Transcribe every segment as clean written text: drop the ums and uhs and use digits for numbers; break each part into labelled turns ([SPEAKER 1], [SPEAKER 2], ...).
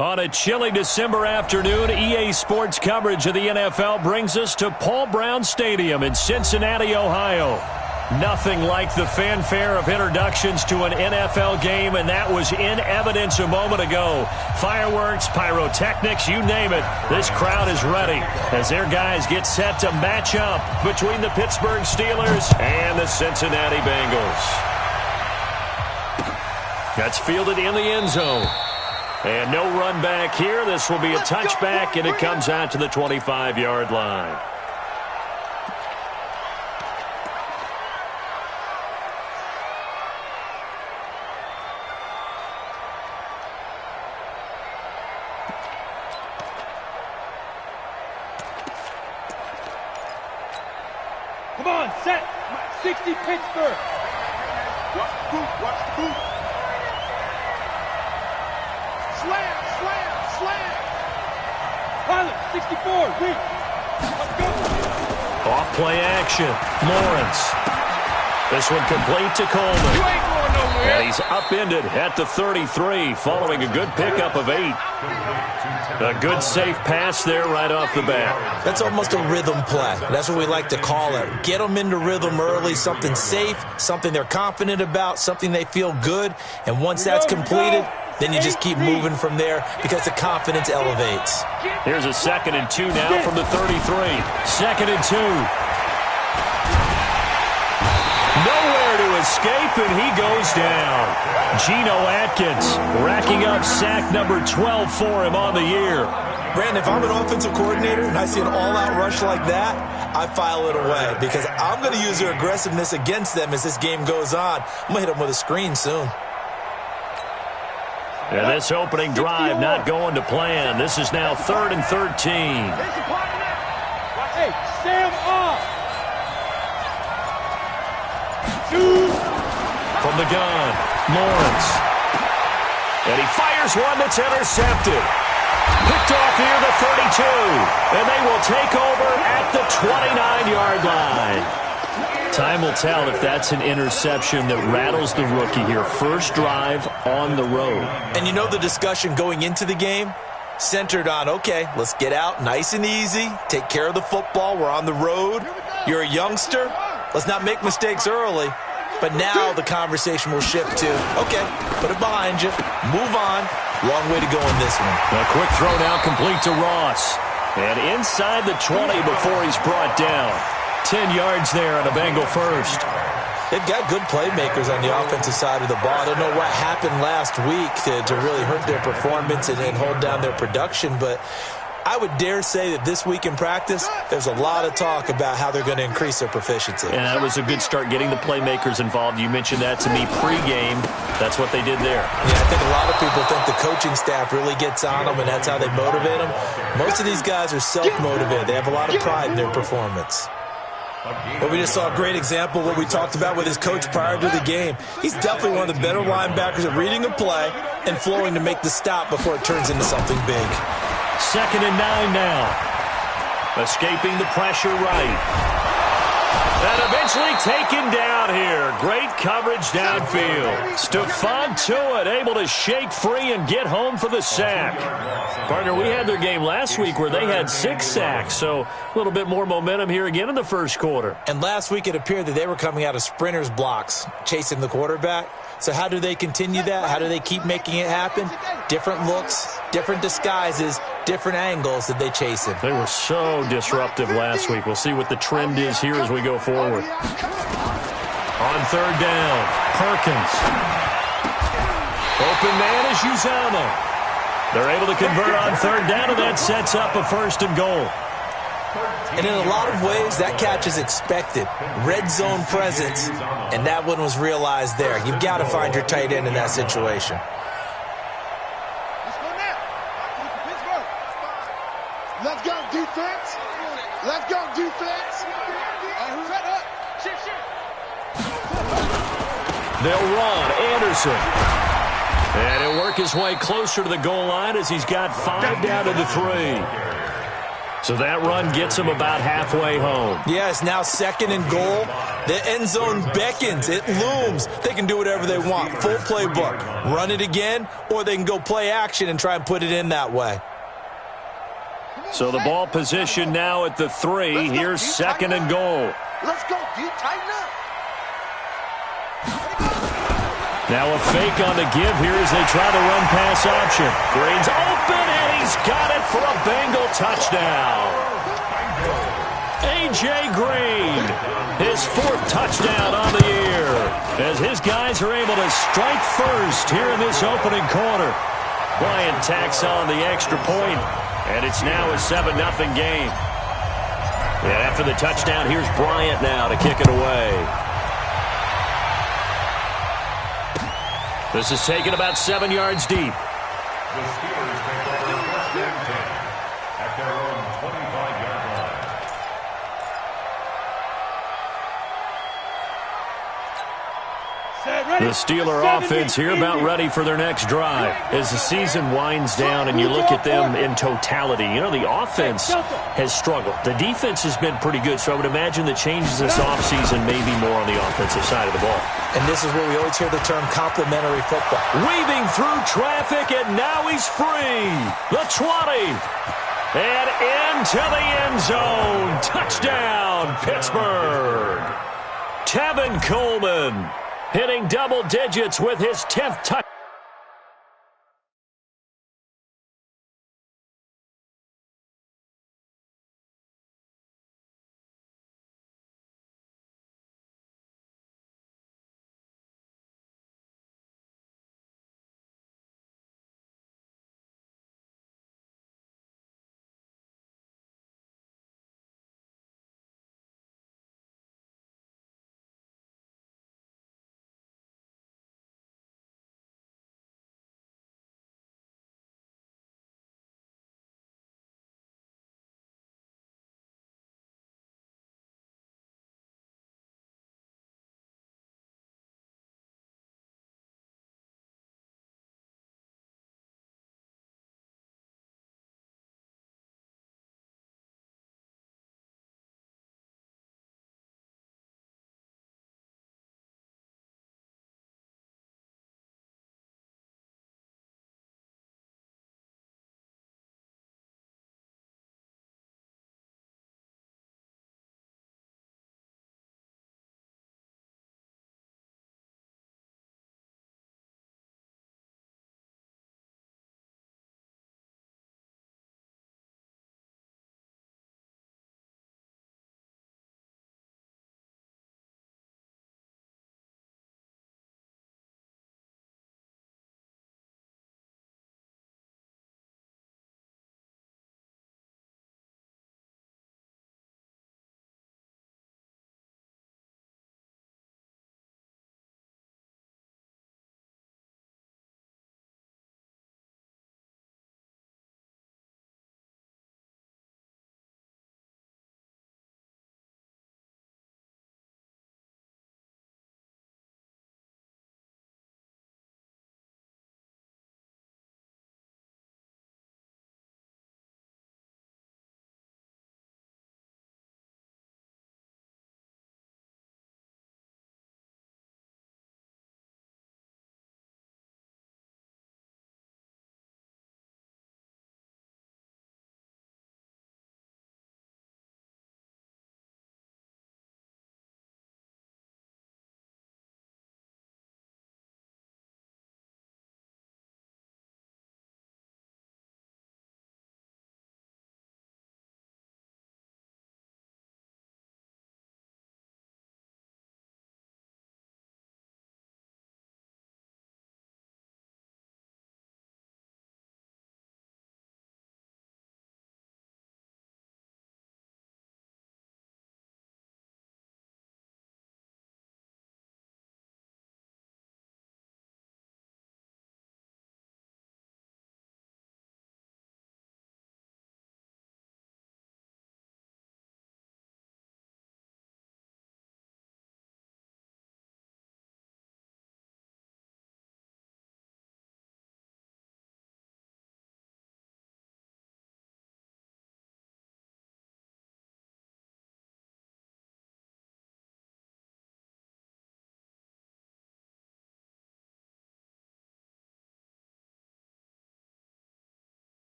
[SPEAKER 1] On a chilly December afternoon, EA Sports coverage of the NFL brings us to Paul Brown Stadium in Cincinnati, Ohio. Nothing like the fanfare of introductions to an NFL game, and that was in evidence a moment ago. Fireworks, pyrotechnics, you name it. This crowd is ready as their guys get set to match up between the Pittsburgh Steelers and the Cincinnati Bengals. That's fielded in the end zone. And no run back here. This will be a touchback, and it comes out to the 25-yard line.
[SPEAKER 2] Come on, set. 60 Pittsburgh. Watch the boot, watch the boot. Slam, slam, slam. Pilot, 64, weak. Let's go.
[SPEAKER 1] Off play action. Lawrence. This one complete to Coleman.
[SPEAKER 2] You ain't going nowhere.
[SPEAKER 1] And he's upended at the 33 following a good pickup of 8. A good safe pass there right off the bat.
[SPEAKER 3] That's almost a rhythm play. That's what we like to call it. Get them into rhythm early, something safe, something they're confident about, something they feel good. And once that's completed, then you just keep moving from there because the confidence elevates.
[SPEAKER 1] Here's a 2nd and 2 now from the 33. 2nd and 2. Nowhere to escape, and he goes down. Geno Atkins racking up sack number 12 for him on the year.
[SPEAKER 3] Brandon, if I'm an offensive coordinator and I see an all-out rush like that, I file it away because I'm going to use their aggressiveness against them as this game goes on. I'm going to hit them with a screen soon.
[SPEAKER 1] And this opening drive not going to plan. This is now 3rd and 13.
[SPEAKER 2] Hey, Sam off.
[SPEAKER 1] From the gun, Lawrence. And he fires one that's intercepted. Picked off near the 32. And they will take over at the 29-yard line. Time will tell if that's an interception that rattles the rookie here. First drive on the road.
[SPEAKER 3] And you know the discussion going into the game? Centered on, okay, let's get out nice and easy. Take care of the football. We're on the road. You're a youngster. Let's not make mistakes early. But now the conversation will shift to, okay, put it behind you. Move on. Long way to go in this one.
[SPEAKER 1] A quick throw now complete to Ross. And inside the 20 before he's brought down. 10 yards there on a Bengal first.
[SPEAKER 3] They've got good playmakers on the offensive side of the ball. I don't know what happened last week to really hurt their performance and hold down their production, but I would dare say that this week in practice, there's a lot of talk about how they're going to increase their proficiency.
[SPEAKER 1] And that was a good start getting the playmakers involved. You mentioned that to me pregame. That's what they did there.
[SPEAKER 3] Yeah, I think a lot of people think the coaching staff really gets on them, and that's how they motivate them. Most of these guys are self-motivated. They have a lot of pride in their performance. But we just saw a great example of what we talked about with his coach prior to the game. He's definitely one of the better linebackers at reading a play and flowing to make the stop before it turns into something big.
[SPEAKER 1] 2nd and 9 now. Escaping the pressure right. And eventually taken down here. Great coverage downfield. Stephon Tuitt able to shake free and get home for the sack. Partner, we had their game last week where they had 6 sacks, so a little bit more momentum here again in the first quarter.
[SPEAKER 3] And last week it appeared that they were coming out of sprinters blocks, chasing the quarterback. So how do they continue that? How do they keep making it happen? Different looks, different disguises, different angles that they chase him.
[SPEAKER 1] They were so disruptive last week. We'll see what the trend is here as we go forward. On 3rd down, Perkins. Open man is Uzama. They're able to convert on 3rd down, and that sets up a 1st and goal.
[SPEAKER 3] And in a lot of ways, that catch is expected. Red zone presence, and that one was realized there. You've got to find your tight end in that situation.
[SPEAKER 2] Let's go, defense. Let's go, defense. Set up.
[SPEAKER 1] They'll run. Anderson. And he'll work his way closer to the goal line as he's got 5 down to the 3. So that run gets them about halfway home.
[SPEAKER 3] Yeah, it's now 2nd and goal. The end zone beckons. It looms. They can do whatever they want. Full playbook. Run it again, or they can go play action and try and put it in that way.
[SPEAKER 1] So the ball position now at the 3. Here's 2nd and goal.
[SPEAKER 4] Let's go, dude. Tighten up.
[SPEAKER 1] Now a fake on the give here as they try the run-pass option. Green's open, and he's got it for a Bengal touchdown. A.J. Green, his 4th touchdown on the year, as his guys are able to strike first here in this opening quarter. Bryant tacks on the extra point, and it's now a 7-0 game. And after the touchdown, here's Bryant now to kick it away. This is taken about 7 yards deep.
[SPEAKER 5] The Steelers take over 1st and 10 at their own 25-yard line.
[SPEAKER 1] The Steeler offense here about ready for their next drive. As the season winds down and you look at them in totality, you know, the offense has struggled. The defense has been pretty good, so I would imagine the changes this offseason may be more on the offensive side of the ball.
[SPEAKER 3] And this is where we always hear the term complementary football.
[SPEAKER 1] Weaving through traffic, and now he's free. The 20. And into the end zone. Touchdown, Pittsburgh. Tevin Coleman hitting double digits with his 10th touchdown.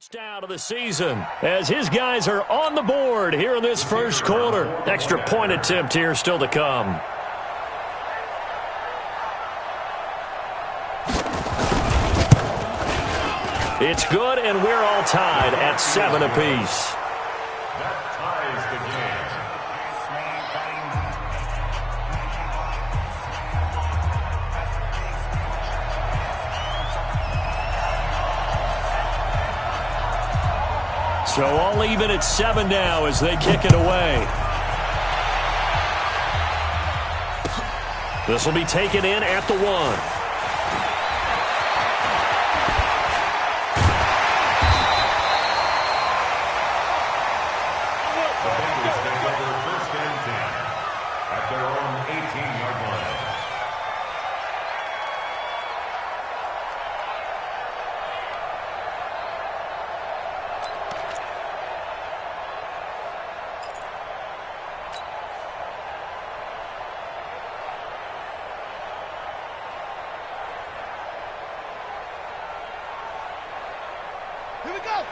[SPEAKER 1] Down of the season as his guys are on the board here in this first quarter. Extra point attempt here still to come. It's good, and we're all tied at 7 apiece.
[SPEAKER 5] That ties the game.
[SPEAKER 1] So all even at 7 now as they kick it away. This will be taken in at the 1.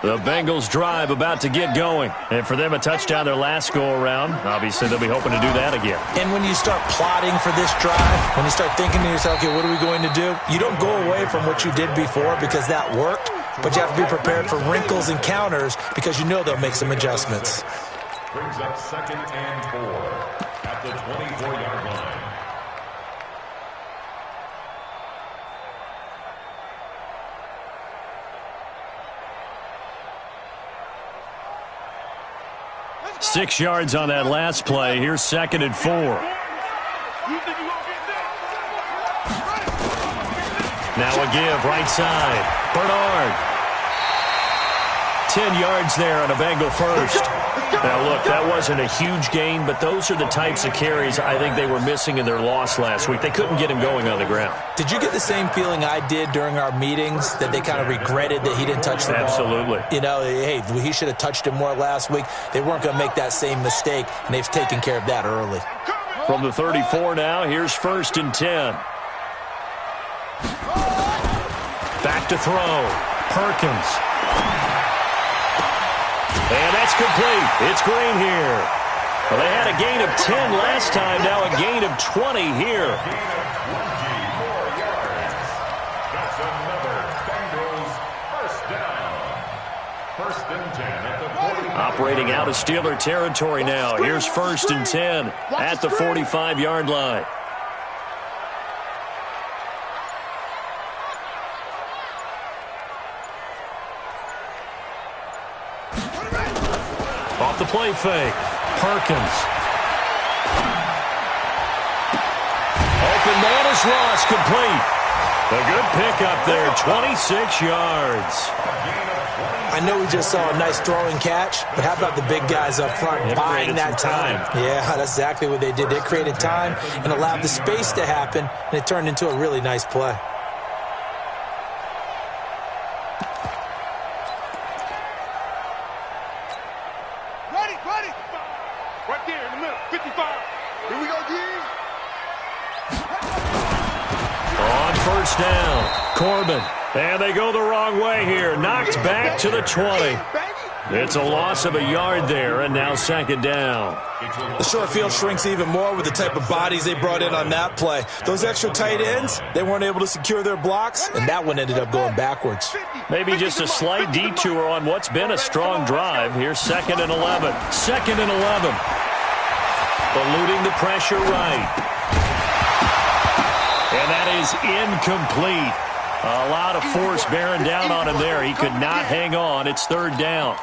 [SPEAKER 1] The Bengals drive about to get going. And for them, a touchdown their last go-around. Obviously, they'll be hoping to do that again.
[SPEAKER 3] And when you start plotting for this drive, when you start thinking to yourself, okay, what are we going to do? You don't go away from what you did before because that worked, but you have to be prepared for wrinkles and counters because you know they'll make some adjustments.
[SPEAKER 5] Brings up 2nd and 4 at the 24-yard line.
[SPEAKER 1] Six yards on that last play. Here's 2nd and 4. Now a give right side. Bernard. 10 yards there on a Bengal first. Now, look, that wasn't a huge gain, but those are the types of carries I think they were missing in their loss last week. They couldn't get him going on the ground.
[SPEAKER 3] Did you get the same feeling I did during our meetings, that they kind of regretted that he didn't touch the ball?
[SPEAKER 1] Absolutely.
[SPEAKER 3] You know, hey, he should have touched it more last week. They weren't going to make that same mistake, and they've taken care of that early.
[SPEAKER 1] From the 34 now, here's 1st and 10. Back to throw. Perkins. And that's complete. It's Green here. Well, they had a gain of 10 last time. Now a gain of 20 here.
[SPEAKER 5] Gain of 20 more yards. That's another Bengals first down. 1st and 10 at the 40.
[SPEAKER 1] Operating out of Steeler territory now. Here's 1st and 10 at the 45-yard line. Off the play fake. Perkins. Open man is lost. Complete. A good pickup there. 26 yards.
[SPEAKER 3] I know we just saw a nice throwing catch, but how about the big guys up front buying that time? Yeah, that's exactly what they did. They created time and allowed the space to happen, and it turned into a really nice play.
[SPEAKER 2] Right there in the middle, 55. Here we go, D.
[SPEAKER 1] On 1st down, Corbin. And they go the wrong way here. Knocked back to the 20. It's a loss of a yard there, and now 2nd down.
[SPEAKER 3] The short field shrinks even more with the type of bodies they brought in on that play. Those extra tight ends, they weren't able to secure their blocks, and that one ended up going backwards.
[SPEAKER 1] Maybe just a slight detour on what's been a strong drive. Here's 2nd and 11. 2nd and 11. Eluding the pressure right. And that is incomplete. A lot of force bearing down on him there. He could not hang on. It's 3rd down.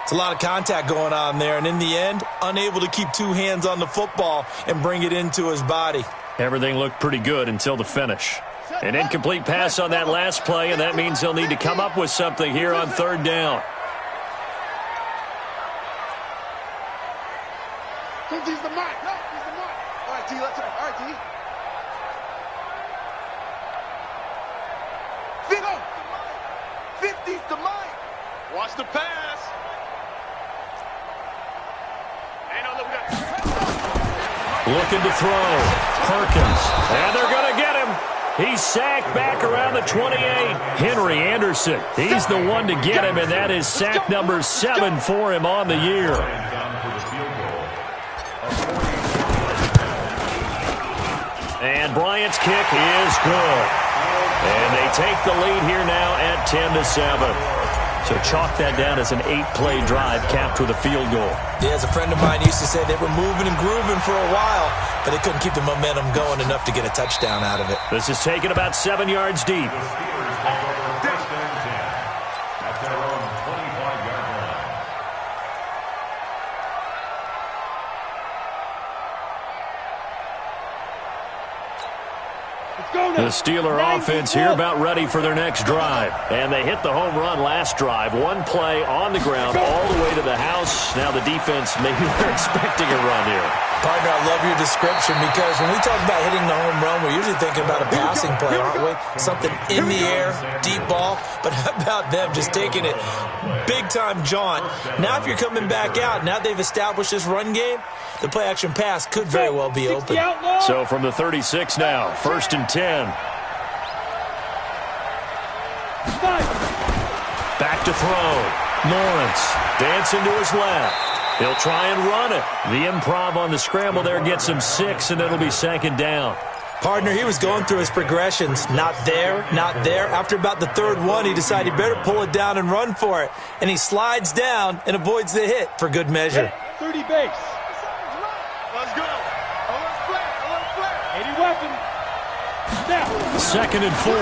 [SPEAKER 3] It's a lot of contact going on there, and in the end, unable to keep 2 hands on the football and bring it into his body.
[SPEAKER 1] Everything looked pretty good until the finish. An incomplete pass on that last play, and that means they'll need to come up with something here on 3rd down.
[SPEAKER 2] He's the mark. No, he's the mark. All right, D, let's go. All right, D. Figo! 50's the mark. Watch the pass.
[SPEAKER 1] Looking to throw. Perkins. And they're going to get him. He's sacked back around the 28. Henry Anderson, he's the one to get him, and that is sack number 7 for him on the year. And Bryant's kick is good. And they take the lead here now at 10-7. So chalk that down as an 8-play drive capped with a field goal.
[SPEAKER 3] Yeah, as a friend of mine used to say, they were moving and grooving for a while, but they couldn't keep the momentum going enough to get a touchdown out of it.
[SPEAKER 1] This is taken about 7 yards deep. The Steeler offense here about ready for their next drive. And they hit the home run last drive. One play on the ground all the way to the house. Now the defense, maybe they're expecting a run here.
[SPEAKER 3] Partner, I love your description because when we talk about hitting the home run, we're usually thinking about a passing play, aren't we? Something in the air, deep ball. But how about them just taking it big-time jaunt? Now if you're coming back out, now they've established this run game, the play-action pass could very well be open.
[SPEAKER 1] So from the 36 now, 1st and 10. Back to throw. Lawrence dancing to his left. He'll try and run it. The improv on the scramble there gets him 6, and it'll be 2nd down.
[SPEAKER 3] Partner, he was going through his progressions. Not there, not there. After about the 3rd one, he decided he better pull it down and run for it. And he slides down and avoids the hit for good measure.
[SPEAKER 2] 30 base. Let's go. 80 weapon. Now.
[SPEAKER 1] 2nd and 4.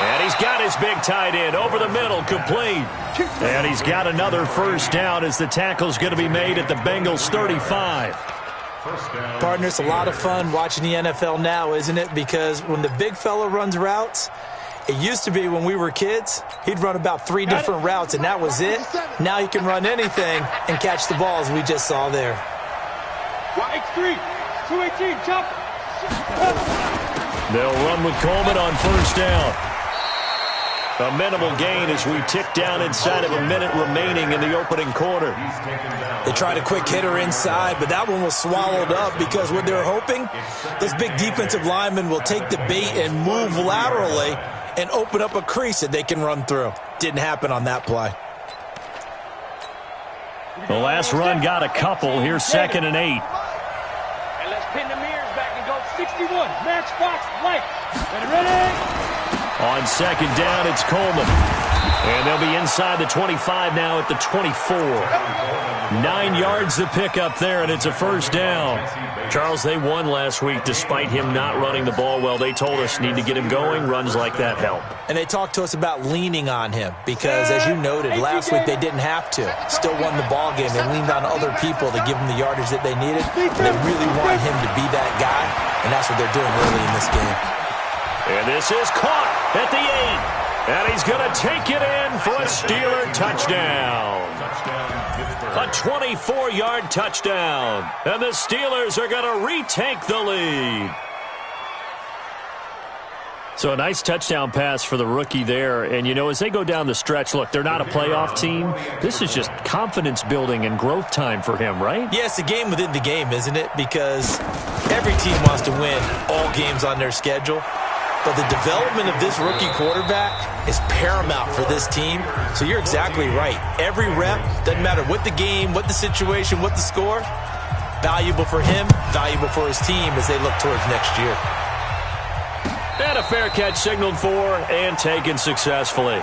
[SPEAKER 1] And he's got his big tight end over the middle, complete. And he's got another 1st down as the tackle's going to be made at the Bengals' 35.
[SPEAKER 3] Partner, it's a lot of fun watching the NFL now, isn't it? Because when the big fella runs routes, it used to be when we were kids, he'd run about 3 different routes, and that was it. Now he can run anything and catch the balls we just saw there.
[SPEAKER 2] X3, 218, chop.
[SPEAKER 1] They'll run with Coleman on 1st down. A minimal gain as we tick down inside of a minute remaining in the opening quarter.
[SPEAKER 3] They tried a quick hitter inside, but that one was swallowed up because what they're hoping, those big defensive linemen will take the bait and move laterally and open up a crease that they can run through. Didn't happen on that play.
[SPEAKER 1] The last run got a couple. Here's 2nd and 8.
[SPEAKER 2] And let's pin the mirrors back and go 61. Matchbox light. Ready?
[SPEAKER 1] On 2nd down, it's Coleman. And they'll be inside the 25 now at the 24. 9 yards to pick up there, and it's a 1st down. Charles, they won last week despite him not running the ball well. They told us need to get him going. Runs like that help.
[SPEAKER 3] And they talked to us about leaning on him because, as you noted, last week they didn't have to. Still won the ball game. They leaned on other people to give them the yardage that they needed. And they really want him to be that guy, and that's what they're doing early in this game.
[SPEAKER 1] And this is caught at the 8. And he's going to take it in for a Steeler touchdown. A 24-yard touchdown. And the Steelers are going to retake the lead. So a nice touchdown pass for the rookie there. And, you know, as they go down the stretch, look, they're not a playoff team. This is just confidence building and growth time for him, right?
[SPEAKER 3] Yeah, it's a game within the game, isn't it? Because every team wants to win all games on their schedule. But the development of this rookie quarterback is paramount for this team. So you're exactly right. Every rep, doesn't matter what the game, what the situation, what the score, valuable for him, valuable for his team as they look towards next year.
[SPEAKER 1] And a fair catch signaled for and taken successfully.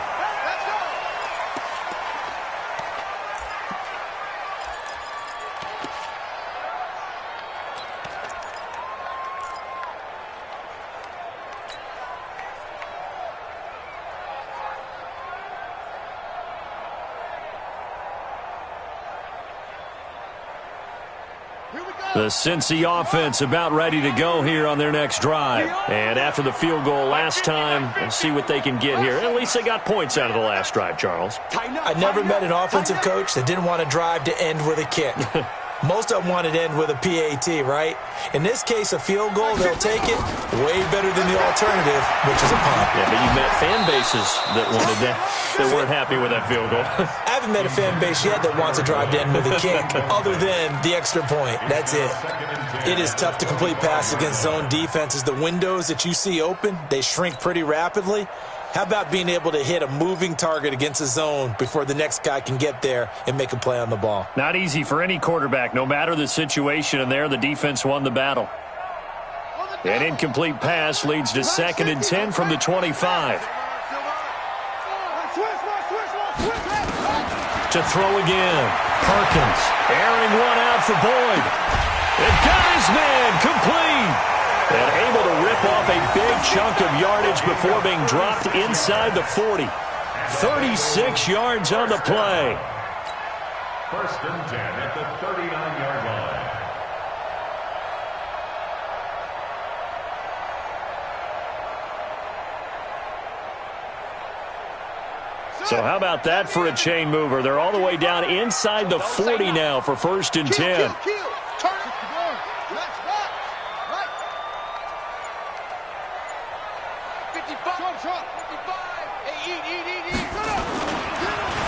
[SPEAKER 1] The Cincy offense about ready to go here on their next drive. And after the field goal last time, we'll see what they can get here. At least they got points out of the last drive, Charles.
[SPEAKER 3] I never met an offensive coach that didn't want to drive to end with a kick. Most of them want it to end with a PAT, right? In this case, a field goal, they'll take it way better than the alternative, which is a punt.
[SPEAKER 1] Yeah, but you met fan bases that wanted that weren't happy with that field goal.
[SPEAKER 3] I haven't met a fan base yet that wants a drive to end with a kick other than the extra point. That's it. It is tough to complete passes against zone defenses. The windows that you see open, they shrink pretty rapidly. How about being able to hit a moving target against a zone before the next guy can get there and make a play on the ball?
[SPEAKER 1] Not easy for any quarterback, no matter the situation, and there the defense won the battle. An incomplete pass leads to 2nd and 10 from the 25. To throw again. Perkins airing one out for Boyd. And got his man complete. And able to rip off a big chunk of yardage before being dropped inside the 40. 36 yards on the play.
[SPEAKER 5] 1st and 10 at the 39-yard line.
[SPEAKER 1] So how about that for a chain mover? They're all the way down inside the 40 now for 1st and 10.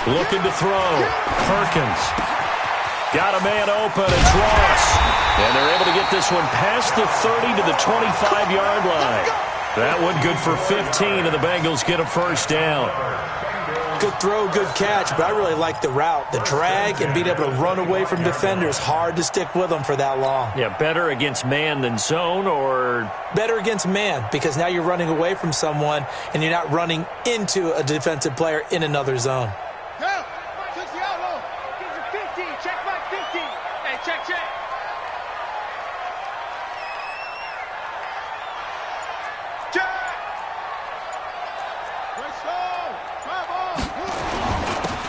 [SPEAKER 1] Looking to throw. Perkins. Got a man open. It's Ross. And they're able to get this one past the 30 to the 25-yard line. That one good for 15, and the Bengals get a 1st down.
[SPEAKER 3] Good throw, good catch, but I really like the route. The drag and being able to run away from defenders, hard to stick with them for that long.
[SPEAKER 1] Yeah, better against man than zone, or?
[SPEAKER 3] Better against man, because now you're running away from someone and you're not running into a defensive player in another zone.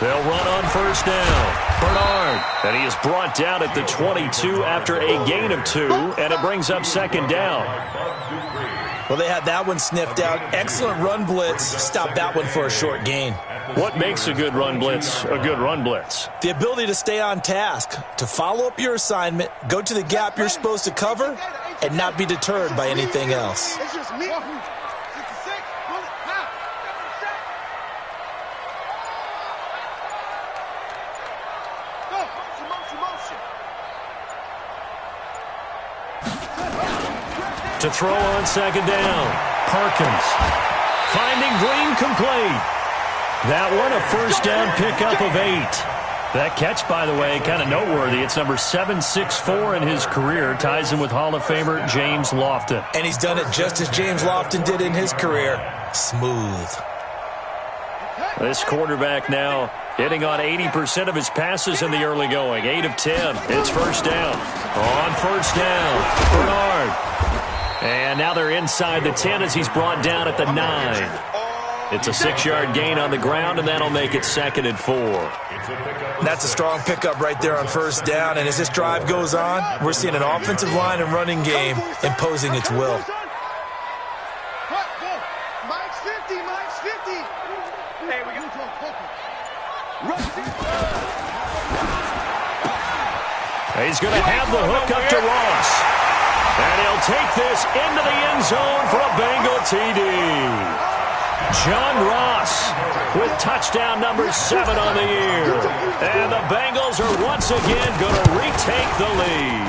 [SPEAKER 1] They'll run on 1st down. Bernard. And he is brought down at the 22 after a gain of 2, and it brings up 2nd down.
[SPEAKER 3] Well, they had that one sniffed out. Excellent run blitz. Stopped that one for a short gain.
[SPEAKER 1] What makes a good run blitz a good run blitz?
[SPEAKER 3] The ability to stay on task, to follow up your assignment, go to the gap you're supposed to cover, and not be deterred by anything else.
[SPEAKER 4] It's just me.
[SPEAKER 1] To throw on 2nd down. Perkins. Finding Green complete. That one a 1st down pickup of 8. That catch, by the way, kind of noteworthy. It's number 764 in his career. Ties him with Hall of Famer James Lofton.
[SPEAKER 3] And he's done it just as James Lofton did in his career. Smooth.
[SPEAKER 1] This quarterback now hitting on 80% of his passes in the early going. 8 of 10. It's 1st down. On 1st down, Bernard. And now they're inside the 10 as he's brought down at the 9. It's a 6-yard gain on the ground, and that'll make it 2nd and 4.
[SPEAKER 3] That's a strong pickup right there on 1st down. And as this drive goes on, we're seeing an offensive line and running game imposing its will.
[SPEAKER 4] Mike's 50, Mike's 50. Hey, we go.
[SPEAKER 1] He's going to have the hook up to Ross. And he'll take this into the end zone for a Bengal TD. John Ross with touchdown number 7 on the year. And the Bengals are once again going to retake the lead.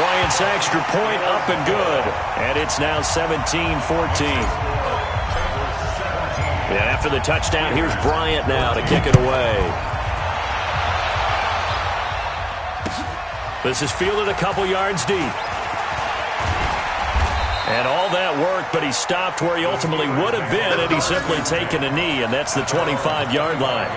[SPEAKER 1] Bryant's extra point up and good. And it's now 17-14. And after the touchdown, here's Bryant now to kick it away. This is fielded a couple yards deep. And all that work, but he stopped where he ultimately would have been had he simply taken a knee, and that's the 25-yard line.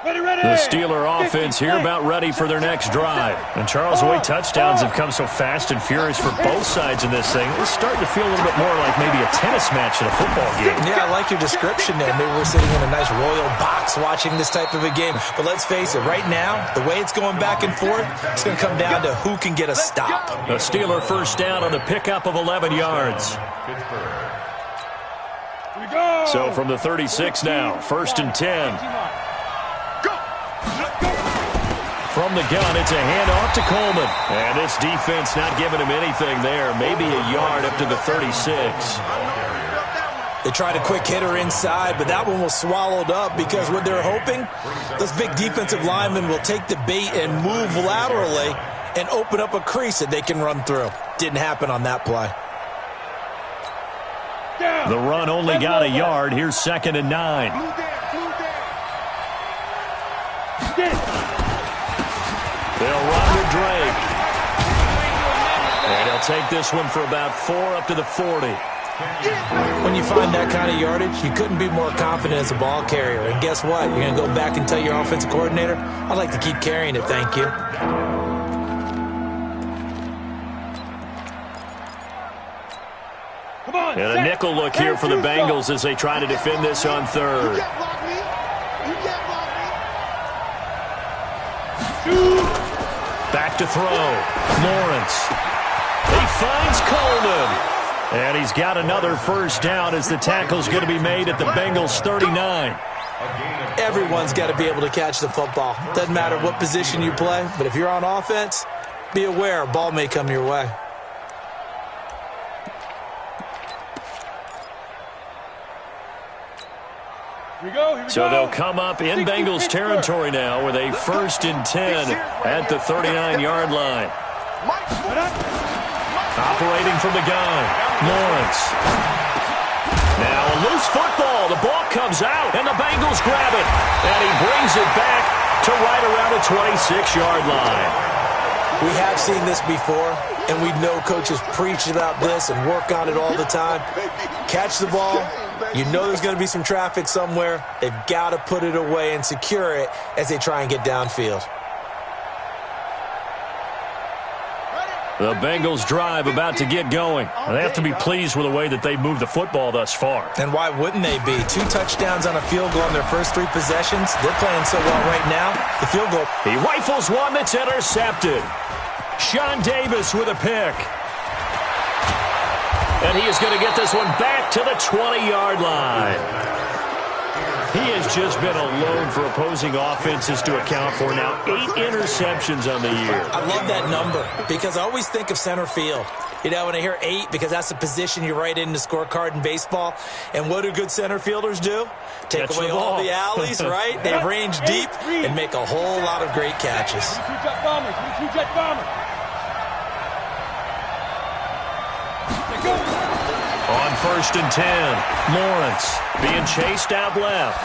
[SPEAKER 1] The Steeler offense here about ready for their next drive. And Charles, the way touchdowns have come so fast and furious for both sides in this thing, it's starting to feel a little bit more like maybe a tennis match in a football game.
[SPEAKER 3] Yeah, I like your description there. Maybe we're sitting in a nice royal box watching this type of a game. But let's face it, right now, the way it's going back and forth, it's going to come down to who can get a stop.
[SPEAKER 1] The Steeler first down on the pickup of 11 yards. So from the 36 now, 1st and 10. From the gun, it's a handoff to Coleman. And this defense not giving him anything there. Maybe a yard up to the 36.
[SPEAKER 3] They tried a quick hitter inside, but that one was swallowed up because what they're hoping, those big defensive linemen will take the bait and move laterally and open up a crease that they can run through. Didn't happen on that play.
[SPEAKER 1] The run only got a yard. Here's 2nd and 9. They'll run with Drake. And he'll take this one for about 4 up to the 40.
[SPEAKER 3] When you find that kind of yardage, you couldn't be more confident as a ball carrier. And guess what? You're going to go back and tell your offensive coordinator, I'd like to keep carrying it, thank you.
[SPEAKER 1] And a nickel look here for the Bengals as they try to defend this on 3rd. Back to throw. Lawrence. He finds Coleman. And he's got another first down as the tackle's going to be made at the Bengals 39.
[SPEAKER 3] Everyone's got to be able to catch the football. Doesn't matter what position you play, but if you're on offense, be aware a ball may come your way.
[SPEAKER 1] So they'll come up in Bengals territory now with a 1st and 10 at the 39-yard line. Operating from the gun, Lawrence. Now a loose football. The ball comes out, and the Bengals grab it. And he brings it back to right around the 26-yard line.
[SPEAKER 3] We have seen this before, and we know coaches preach about this and work on it all the time. Catch the ball. You know there's going to be some traffic somewhere. They've got to put it away and secure it as they try and get downfield.
[SPEAKER 1] The Bengals drive about to get going. They have to be pleased with the way that they've moved the football thus far.
[SPEAKER 3] And why wouldn't they be? 2 touchdowns on a field goal in their first 3 possessions. They're playing so well right now. The field goal.
[SPEAKER 1] He rifles one that's intercepted. Sean Davis with a pick. And he is going to get this one back to the 20-yard line. He has just been a load for opposing offenses to account for now. 8 interceptions on the year.
[SPEAKER 3] I love that number because I always think of center field. You know, when I hear 8, because that's the position you write in the scorecard in baseball. And what do good center fielders do? Take away all the alleys, right? They range deep and make a whole lot of great catches.
[SPEAKER 1] On 1st and 10, Lawrence being chased out left.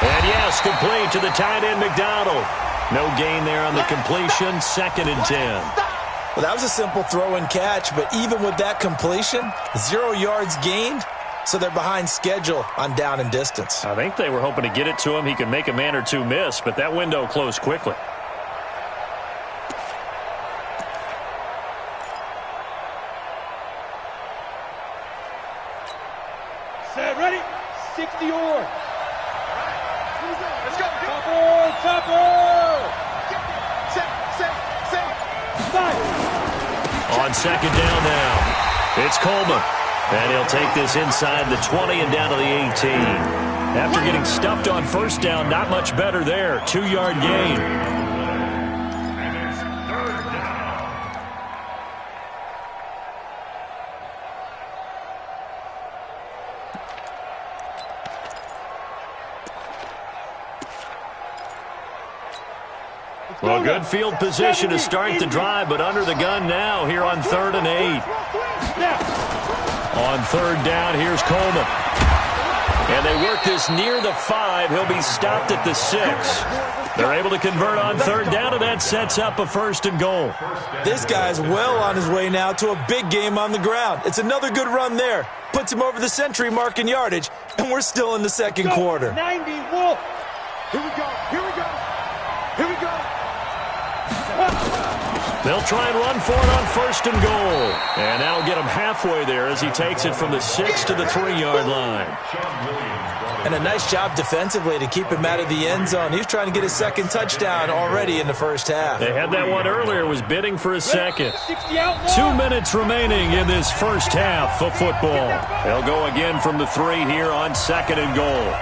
[SPEAKER 1] And yes, complete to the tight end McDonald. No gain there on the completion, 2nd and 10.
[SPEAKER 3] Well, that was a simple throw and catch, but even with that completion, 0 yards gained, so they're behind schedule on down and distance.
[SPEAKER 1] I think they were hoping to get it to him. He could make a man or 2 miss, but that window closed quickly.
[SPEAKER 2] Ready? 60 or. Let's go. Topper.
[SPEAKER 1] On 2nd down now, it's Coleman. And he'll take this inside the 20 and down to the 18. After getting stuffed on 1st down, not much better there. 2-yard gain. Well, good field position to start the drive, but under the gun now here on 3rd and 8. On 3rd down, here's Coleman. And they work this near the 5. He'll be stopped at the 6. They're able to convert on 3rd down, and that sets up a 1st and goal.
[SPEAKER 3] This guy's well on his way now to a big game on the ground. It's another good run there. Puts him over the century mark in yardage, and we're still in the 2nd quarter.
[SPEAKER 2] 90 Wolf. Here we go.
[SPEAKER 1] They'll try and run for it on 1st and goal. And that'll get him halfway there as he takes it from the 6 to the 3-yard line.
[SPEAKER 3] And a nice job defensively to keep him out of the end zone. He was trying to get his second touchdown already in the first half.
[SPEAKER 1] They had that one earlier, was bidding for a second. 2 minutes remaining in this first half of football. They'll go again from the 3 here on 2nd and goal.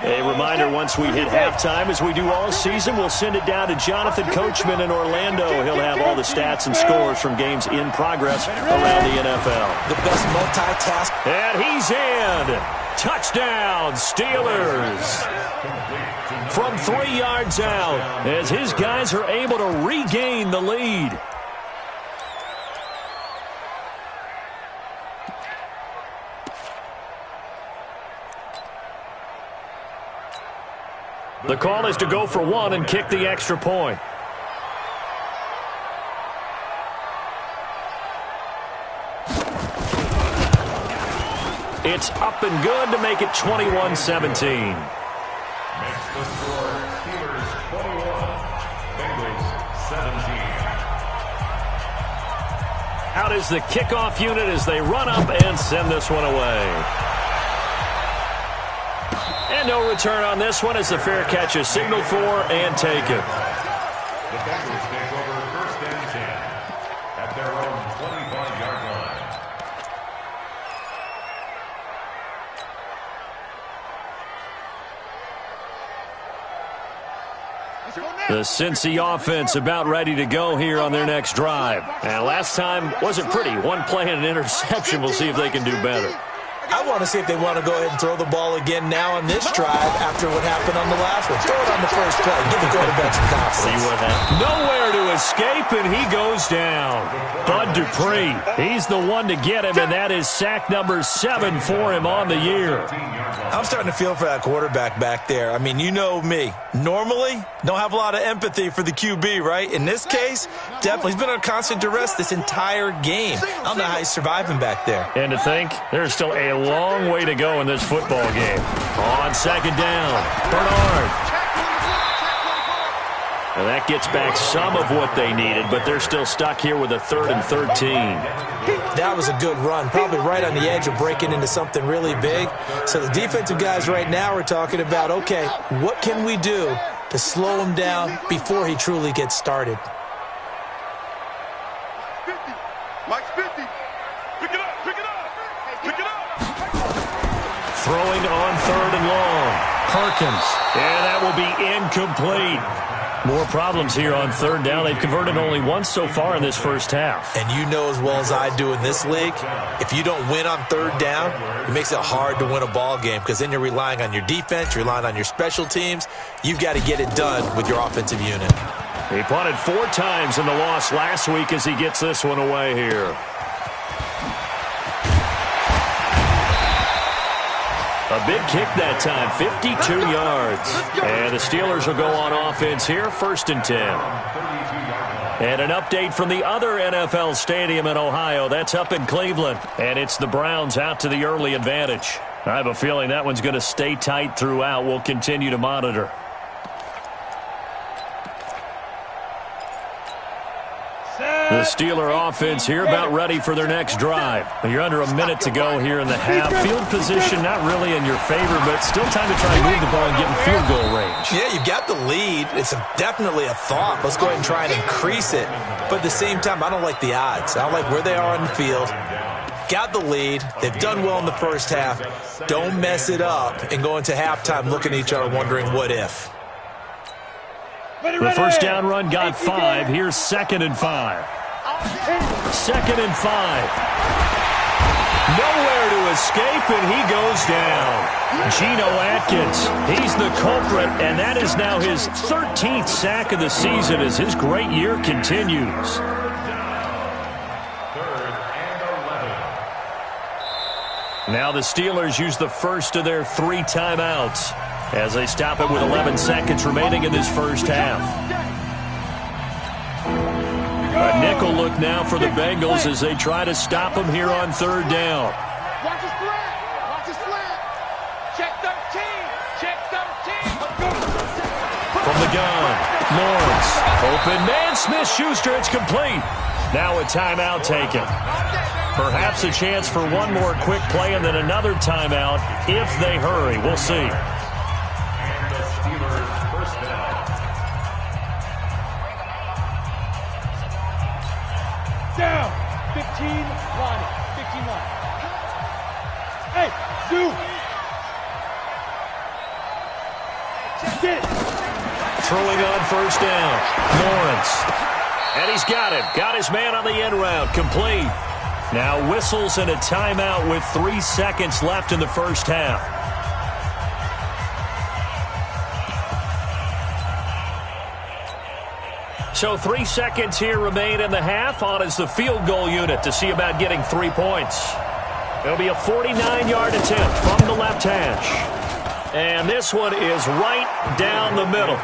[SPEAKER 1] A reminder, once we hit halftime, as we do all season, we'll send it down to Jonathan Coachman in Orlando. He'll have all the stats and scores from games in progress around the NFL.
[SPEAKER 3] The best multitask.
[SPEAKER 1] And he's in. Touchdown, Steelers. From 3 yards out, as his guys are able to regain the lead. The call is to go for 1 and kick the extra point. It's up and good to make it 21-17.
[SPEAKER 5] Makes the score Steelers 21, Bengals 17.
[SPEAKER 1] Out is the kickoff unit as they run up and send this one away. And no return on this one as the fair catch is signaled for and taken.
[SPEAKER 5] The Bengals take over 1st and 10 at their own 25-yard line.
[SPEAKER 1] The Cincy offense about ready to go here on their next drive. And last time wasn't pretty. One play and an interception. We'll see if they can do better.
[SPEAKER 3] I want to see if they want to go ahead and throw the ball again now on this drive after what happened on the last one. Throw it on the first play. Give the quarterback some confidence.
[SPEAKER 1] See what happens. Nowhere to escape, and he goes down. Bud Dupree, he's the one to get him, and that is sack number 7 for him on the year.
[SPEAKER 3] I'm starting to feel for that quarterback back there. I mean, you know me. Normally, don't have a lot of empathy for the QB, right? In this case, definitely. He's been on constant duress this entire game. I don't know how he's surviving back there.
[SPEAKER 1] And to think, there's still a long way to go in this football game. On 2nd down, Bernard. And that gets back some of what they needed, but they're still stuck here with a 3rd and 13.
[SPEAKER 3] That was a good run, probably right on the edge of breaking into something really big. So the defensive guys right now are talking about, okay, what can we do to slow him down before he truly gets started?
[SPEAKER 4] 50. Mike's 50. Pick it up, pick it up, pick it up.
[SPEAKER 1] Throwing on 3rd and long. Perkins. And that will be incomplete. More problems here on 3rd down. They've converted only once so far in this first half.
[SPEAKER 3] And you know as well as I do in this league, if you don't win on 3rd down, it makes it hard to win a ball game because then you're relying on your defense, you're relying on your special teams. You've got to get it done with your offensive unit.
[SPEAKER 1] He punted 4 times in the loss last week as he gets this one away here. A big kick that time, 52 yards. And the Steelers will go on offense here, 1st and 10. And an update from the other NFL stadium in Ohio. That's up in Cleveland. And it's the Browns out to the early advantage. I have a feeling that one's going to stay tight throughout. We'll continue to monitor. The Steeler offense here about ready for their next drive. You're under a minute to go here in the half. Field position not really in your favor, but still time to try and move the ball and get in field goal range.
[SPEAKER 3] Yeah, you've got the lead. It's definitely a thought. Let's go ahead and try and increase it. But at the same time, I don't like the odds. I don't like where they are on the field. Got the lead. They've done well in the first half. Don't mess it up and go into halftime looking at each other wondering what if.
[SPEAKER 1] The first down run got 5. Here's 2nd and 5. 2nd and 5. Nowhere to escape, and he goes down. Geno Atkins, he's the culprit, and that is now his 13th sack of the season as his great year continues.
[SPEAKER 5] 3rd and 11.
[SPEAKER 1] Now the Steelers use the first of their 3 timeouts as they stop it with 11 seconds remaining in this first half. A nickel look now for the Bengals as they try to stop them here on 3rd down.
[SPEAKER 2] Watch his slant. Watch his slant. Check 13. Check 13.
[SPEAKER 1] From the gun, Lawrence. Open man, Smith-Schuster. It's complete. Now a timeout taken. Perhaps a chance for one more quick play and then another timeout if they hurry. We'll see.
[SPEAKER 5] And the Steelers first down.
[SPEAKER 2] Down. 15 line. 15 line. Hey, Zoo. Get it.
[SPEAKER 1] Throwing on first down. Lawrence. And he's got it. Got his man on the end route. Complete. Now whistles and a timeout with 3 seconds left in the first half. So 3 seconds here remain in the half. On is the field goal unit to see about getting 3 points. It'll be a 49-yard attempt from the left hash. And this one is right down the middle.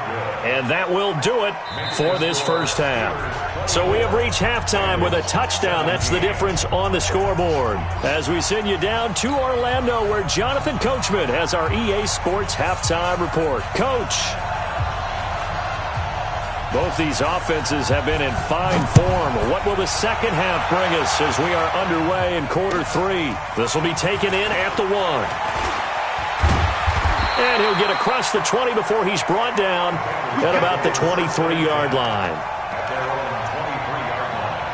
[SPEAKER 1] And that will do it for this first half. So we have reached halftime with a touchdown. That's the difference on the scoreboard. As we send you down to Orlando, where Jonathan Coachman has our EA Sports halftime report. Coach. Both these offenses have been in fine form. What will the second half bring us as we are underway in quarter 3? This will be taken in at the 1. And he'll get across the 20 before he's brought down at about the 23-yard line.
[SPEAKER 5] At their own 23-yard line.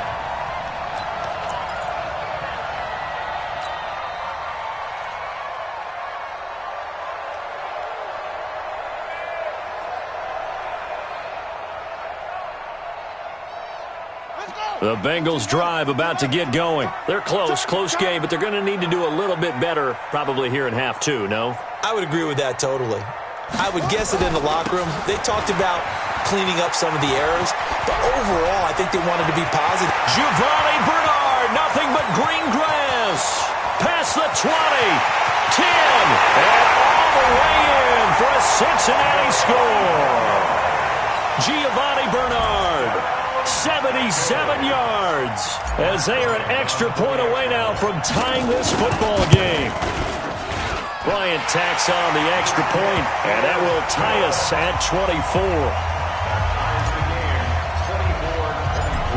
[SPEAKER 1] The Bengals drive about to get going. They're close game, but they're going to need to do a little bit better probably here in half 2, no?
[SPEAKER 3] I would agree with that totally. I would guess it in the locker room. They talked about cleaning up some of the errors, but overall, I think they wanted to be positive.
[SPEAKER 1] Giovanni Bernard, nothing but green grass. Past the 20, 10, and all the way in for a Cincinnati score. Giovanni Bernard, 77 yards, as they are an extra point away now from tying this football game. Bryant tacks on the extra point, and that will tie us at 24.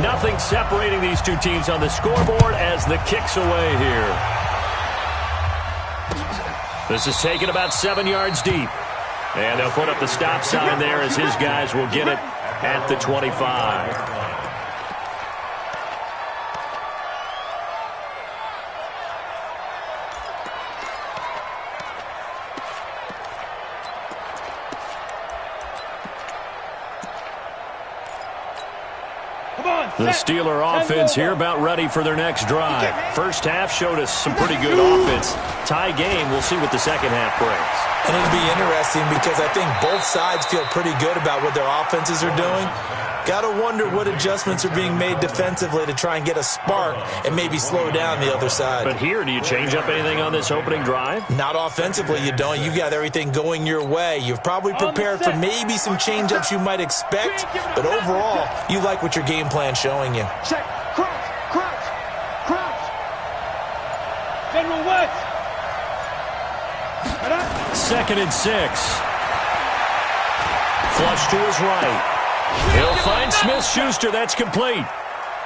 [SPEAKER 1] Nothing separating these two teams on the scoreboard as the kick's away here. This is taken about 7 yards deep. And they'll put up the stop sign there as his guys will get it at the 25. The Steeler offense here about ready for their next drive. First half showed us some pretty good offense. Tie game, we'll see what the second half brings.
[SPEAKER 3] And it'll be interesting because I think both sides feel pretty good about what their offenses are doing. Got to wonder what adjustments are being made defensively to try and get a spark and maybe slow down the other side.
[SPEAKER 1] But here, do you change up anything on this opening drive?
[SPEAKER 3] Not offensively, you don't. You got everything going your way. You've probably prepared for maybe some change-ups you might expect, but overall, you like what your game plan's showing you.
[SPEAKER 2] Check. Crouch. General West.
[SPEAKER 1] 2nd and 6. Flush to his right. He'll find Smith-Schuster. That's complete.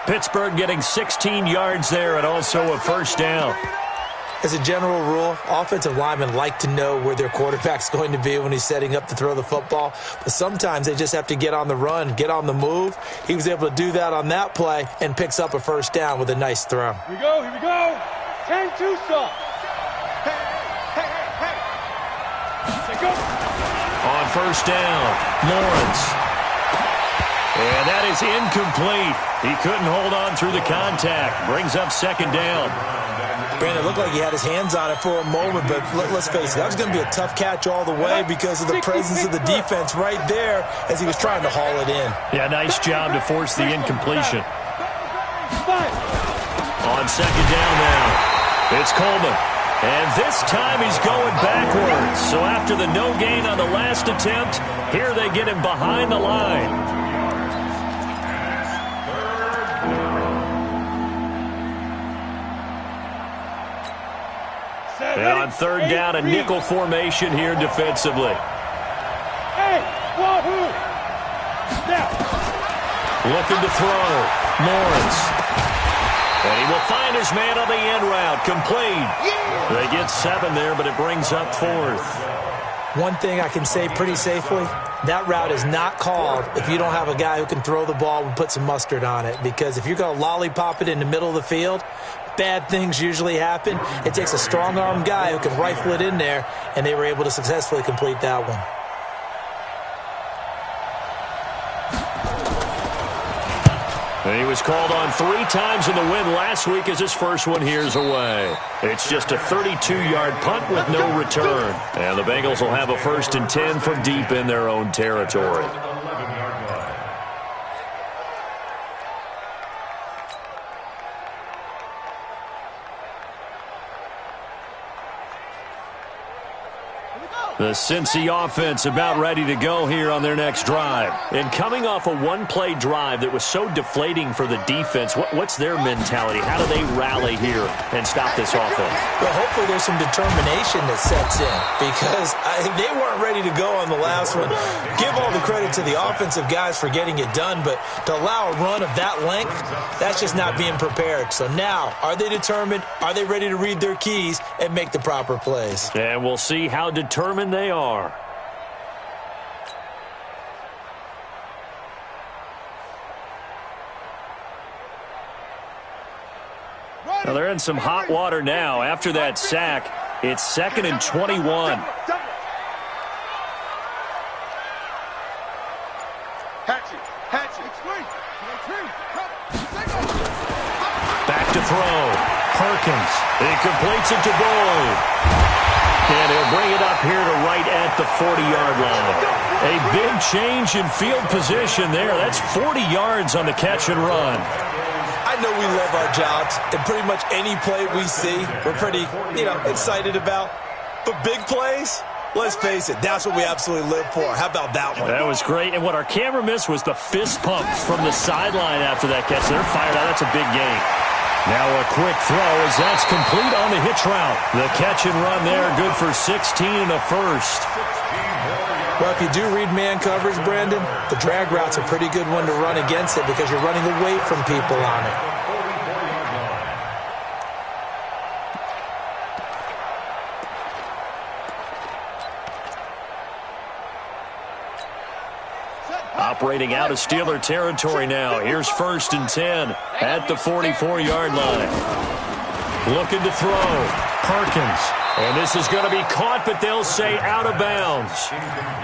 [SPEAKER 1] Pittsburgh getting 16 yards there and also a first down.
[SPEAKER 3] As a general rule, offensive linemen like to know where their quarterback's going to be when he's setting up to throw the football. But sometimes they just have to get on the run, get on the move. He was able to do that on that play and picks up a first down with a nice throw.
[SPEAKER 2] Here we go. 10-2 stop. Hey. Go.
[SPEAKER 1] On first down, Lawrence. And that is incomplete. He couldn't hold on through the contact. Brings up second down.
[SPEAKER 3] Brandon, it looked like he had his hands on it for a moment, but let's face it, that was going to be a tough catch all the way because of the presence of the defense right there as he was trying to haul it in.
[SPEAKER 1] Yeah, nice job to force the incompletion. On second down now, it's Coleman. And this time he's going backwards. So after the no gain on the last attempt, here they get him behind the line. And on third down, a nickel formation here defensively.
[SPEAKER 2] Hey, wahoo! Now.
[SPEAKER 1] Looking to throw. Lawrence. And he will find his man on the end route. Complete. They get 7 there, but it brings up 4th.
[SPEAKER 3] One thing I can say pretty safely, that route is not called if you don't have a guy who can throw the ball and put some mustard on it. Because if you're going to lollipop it in the middle of the field, bad things usually happen. It takes a strong-armed guy who can rifle it in there, and they were able to successfully complete that one.
[SPEAKER 1] And he was called on 3 times in the win last week as his first one here's away. It's just a 32-yard punt with no return. And the Bengals will have a 1st and 10 from deep in their own territory. The Cincy offense about ready to go here on their next drive. And coming off a one-play drive that was so deflating for the defense, what's their mentality? How do they rally here and stop this offense?
[SPEAKER 3] Well, hopefully there's some determination that sets in because they weren't ready to go on the last one. Give all the credit to the offensive guys for getting it done, but to allow a run of that length, that's just not being prepared. So now, are they determined? Are they ready to read their keys and make the proper plays?
[SPEAKER 1] And we'll see how determined they are. Now they're in some hot water now. After that sack, it's 2nd and 21. Back to throw. Perkins. He completes it to Boyd. And he'll bring it up here to right at the 40-yard line. A big change in field position there. That's 40 yards on the catch and run.
[SPEAKER 3] I know we love our jobs, and pretty much any play we see, we're pretty, excited about. But big plays, let's face it, that's what we absolutely live for. How about that one?
[SPEAKER 1] That was great. And what our camera missed was the fist pump from the sideline after that catch. They're fired out. That's a big game. Now a quick throw as that's complete on the hitch route. The catch and run there, good for 16 and a 1st.
[SPEAKER 3] Well, if you do read man coverage, Brandon, the drag route's a pretty good one to run against it because you're running away from people on it.
[SPEAKER 1] Operating out of Steeler territory now. Here's 1st and 10 at the 44-yard line. Looking to throw. Perkins. And this is going to be caught, but they'll say out of bounds.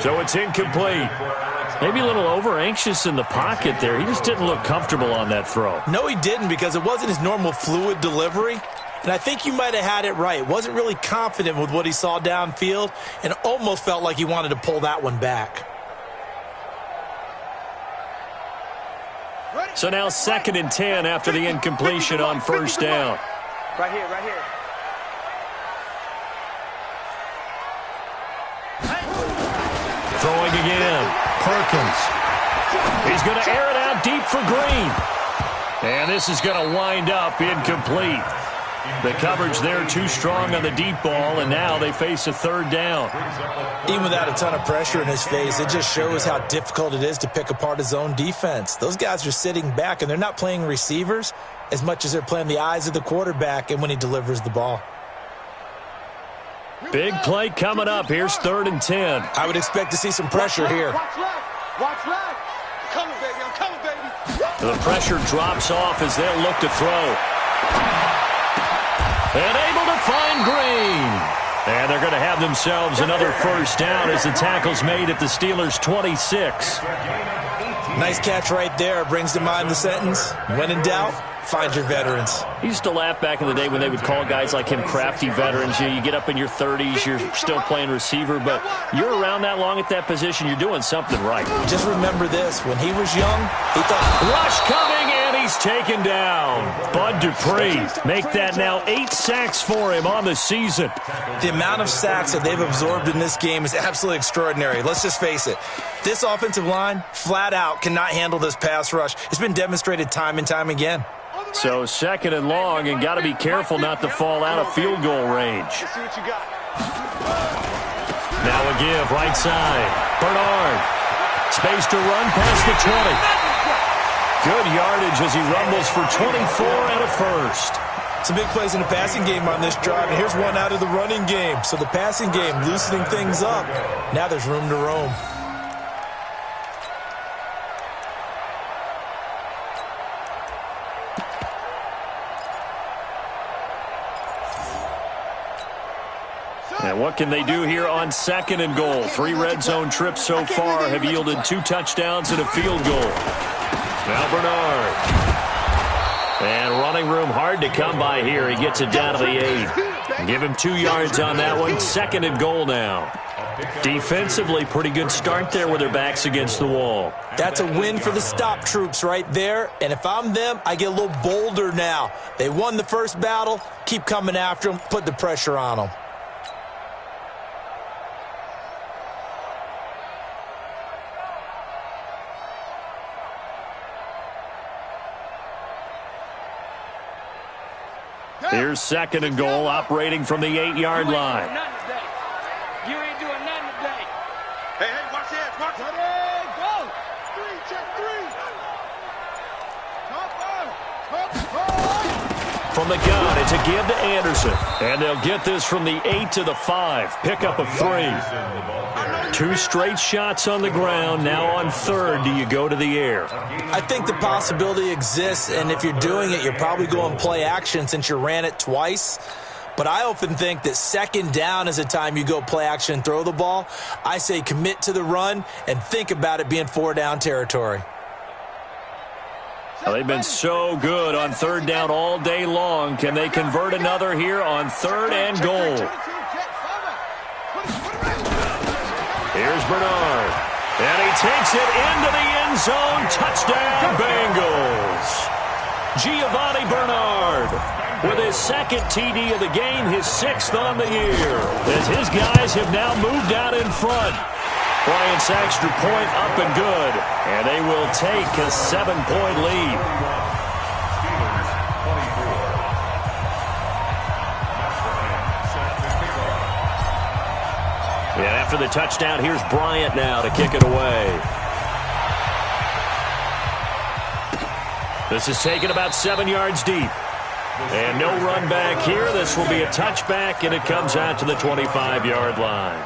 [SPEAKER 1] So it's incomplete. Maybe a little over-anxious in the pocket there. He just didn't look comfortable on that throw.
[SPEAKER 3] No, he didn't because it wasn't his normal fluid delivery. And I think you might have had it right. Wasn't really confident with what he saw downfield and almost felt like he wanted to pull that one back.
[SPEAKER 1] So now 2nd and 10 after the incompletion on 1st down.
[SPEAKER 2] Right here, right here.
[SPEAKER 1] Throwing again. Perkins. He's going to air it out deep for Green. And this is going to wind up incomplete. The coverage there too strong on the deep ball, and now they face a 3rd down.
[SPEAKER 3] Even without a ton of pressure in his face, it just shows how difficult it is to pick apart his own defense. Those guys are sitting back, and they're not playing receivers as much as they're playing the eyes of the quarterback and when he delivers the ball.
[SPEAKER 1] Big play coming up. Here's 3rd and 10.
[SPEAKER 3] I would expect to see some pressure here.
[SPEAKER 2] Watch left. Watch left. I'm coming, baby. I'm coming, baby.
[SPEAKER 1] The pressure drops off as they'll look to throw. And able to find Green. And they're going to have themselves another 1st down as the tackle's made at the Steelers' 26.
[SPEAKER 3] Nice catch right there. Brings to mind the sentence, when in doubt, find your veterans.
[SPEAKER 1] I used to laugh back in the day when they would call guys like him crafty veterans. You get up in your 30s, you're still playing receiver, but you're around that long at that position, you're doing something right.
[SPEAKER 3] Just remember this. When he was young, he thought...
[SPEAKER 1] Rush coming, and he's taken down. Bud Dupree. Make that now 8 sacks for him on the season.
[SPEAKER 3] The amount of sacks that they've absorbed in this game is absolutely extraordinary. Let's just face it. This offensive line, flat out, cannot handle this pass rush. It's been demonstrated time and time again.
[SPEAKER 1] So second and long, and got to be careful not to fall out of field goal range.
[SPEAKER 2] Let's see what you got.
[SPEAKER 1] Now a give, right side. Bernard. Space to run past the 20. Good yardage as he rumbles for 24 and a first.
[SPEAKER 3] Some big plays in the passing game on this drive, and here's one out of the running game. So the passing game loosening things up. Now there's room to roam.
[SPEAKER 1] And what can they do here on second and goal? 3 red zone trips so far have yielded 2 touchdowns and a field goal. Now Bernard. And running room hard to come by here. He gets it down to the 8. Give him 2 yards on that one. Second and goal now. Defensively, pretty good start there with their backs against the wall.
[SPEAKER 3] That's a win for the stop troops right there. And if I'm them, I get a little bolder now. They won the first battle. Keep coming after them. Put the pressure on them.
[SPEAKER 1] Here's second and goal, operating from the 8-yard line.
[SPEAKER 2] You ain't doing nothing today.
[SPEAKER 4] Hey, watch the edge, watch it.
[SPEAKER 2] Hey, go. 3, check 3.
[SPEAKER 1] From the gun, it's a give to Anderson. And they'll get this from the 8 to the 5. Pickup of 3. 2 straight shots on the ground. Now on third, do you go to the air?
[SPEAKER 3] I think the possibility exists, and if you're doing it, you're probably going play action since you ran it twice. But I often think that second down is a time you go play action and throw the ball. I say commit to the run and think about it being 4-down territory.
[SPEAKER 1] Well, they've been so good on third down all day long. Can they convert another here on third and goal? Here's Bernard. And he takes it into the end zone. Touchdown, Bengals. Giovanni Bernard with his second TD of the game, his 6th on the year, as his guys have now moved out in front. Bryant's extra point up and good, and they will take a 7-point lead. And after the touchdown, here's Bryant now to kick it away. This is taken about 7 yards deep. And no run back here. This will be a touchback, and it comes out to the 25-yard line.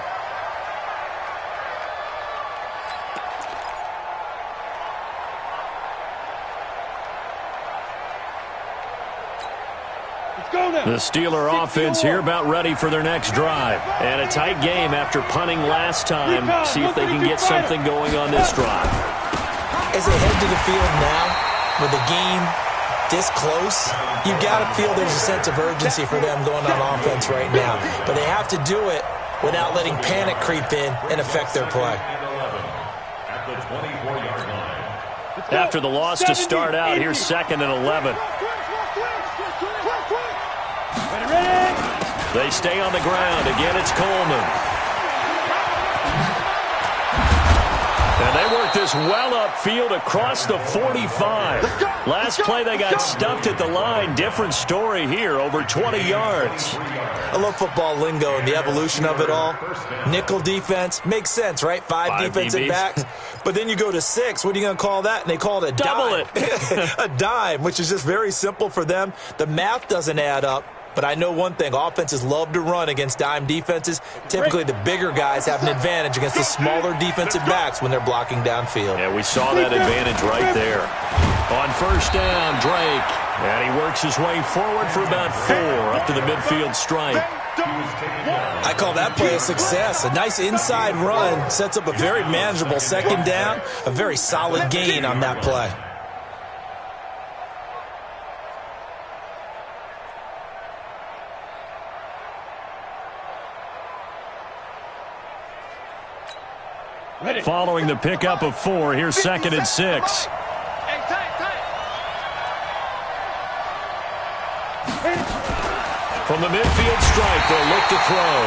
[SPEAKER 1] The Steeler offense here about ready for their next drive. And a tight game after punting last time. See if they can get something going on this drive.
[SPEAKER 3] As they head to the field now, with the game this close, you've got to feel there's a sense of urgency for them going on offense right now. But they have to do it without letting panic creep in and affect their play.
[SPEAKER 1] After the loss to start out, here's second and 11. They stay on the ground. Again, it's Coleman. And they work this well upfield across the 45. Last play, they got stuffed at the line. Different story here, over 20 yards.
[SPEAKER 3] I love football lingo and the evolution of it all. Nickel defense makes sense, right? 5 defensive
[SPEAKER 1] DBs.
[SPEAKER 3] backs. But then you go to 6. What are you going to call that? And they call it a
[SPEAKER 1] Double
[SPEAKER 3] dime.
[SPEAKER 1] it.
[SPEAKER 3] A dime, which is just very simple for them. The math doesn't add up. But I know one thing, offenses love to run against dime defenses. Typically, the bigger guys have an advantage against the smaller defensive backs when they're blocking downfield.
[SPEAKER 1] Yeah, we saw that advantage right there. On first down, Drake. And he works his way forward for about 4 up to the midfield stripe.
[SPEAKER 3] I call that play a success. A nice inside run sets up a very manageable second down. A very solid gain on that play.
[SPEAKER 1] Following the pickup of 4, here's second and 6.
[SPEAKER 2] Hey, tight.
[SPEAKER 1] From the midfield stripe, they'll look to throw.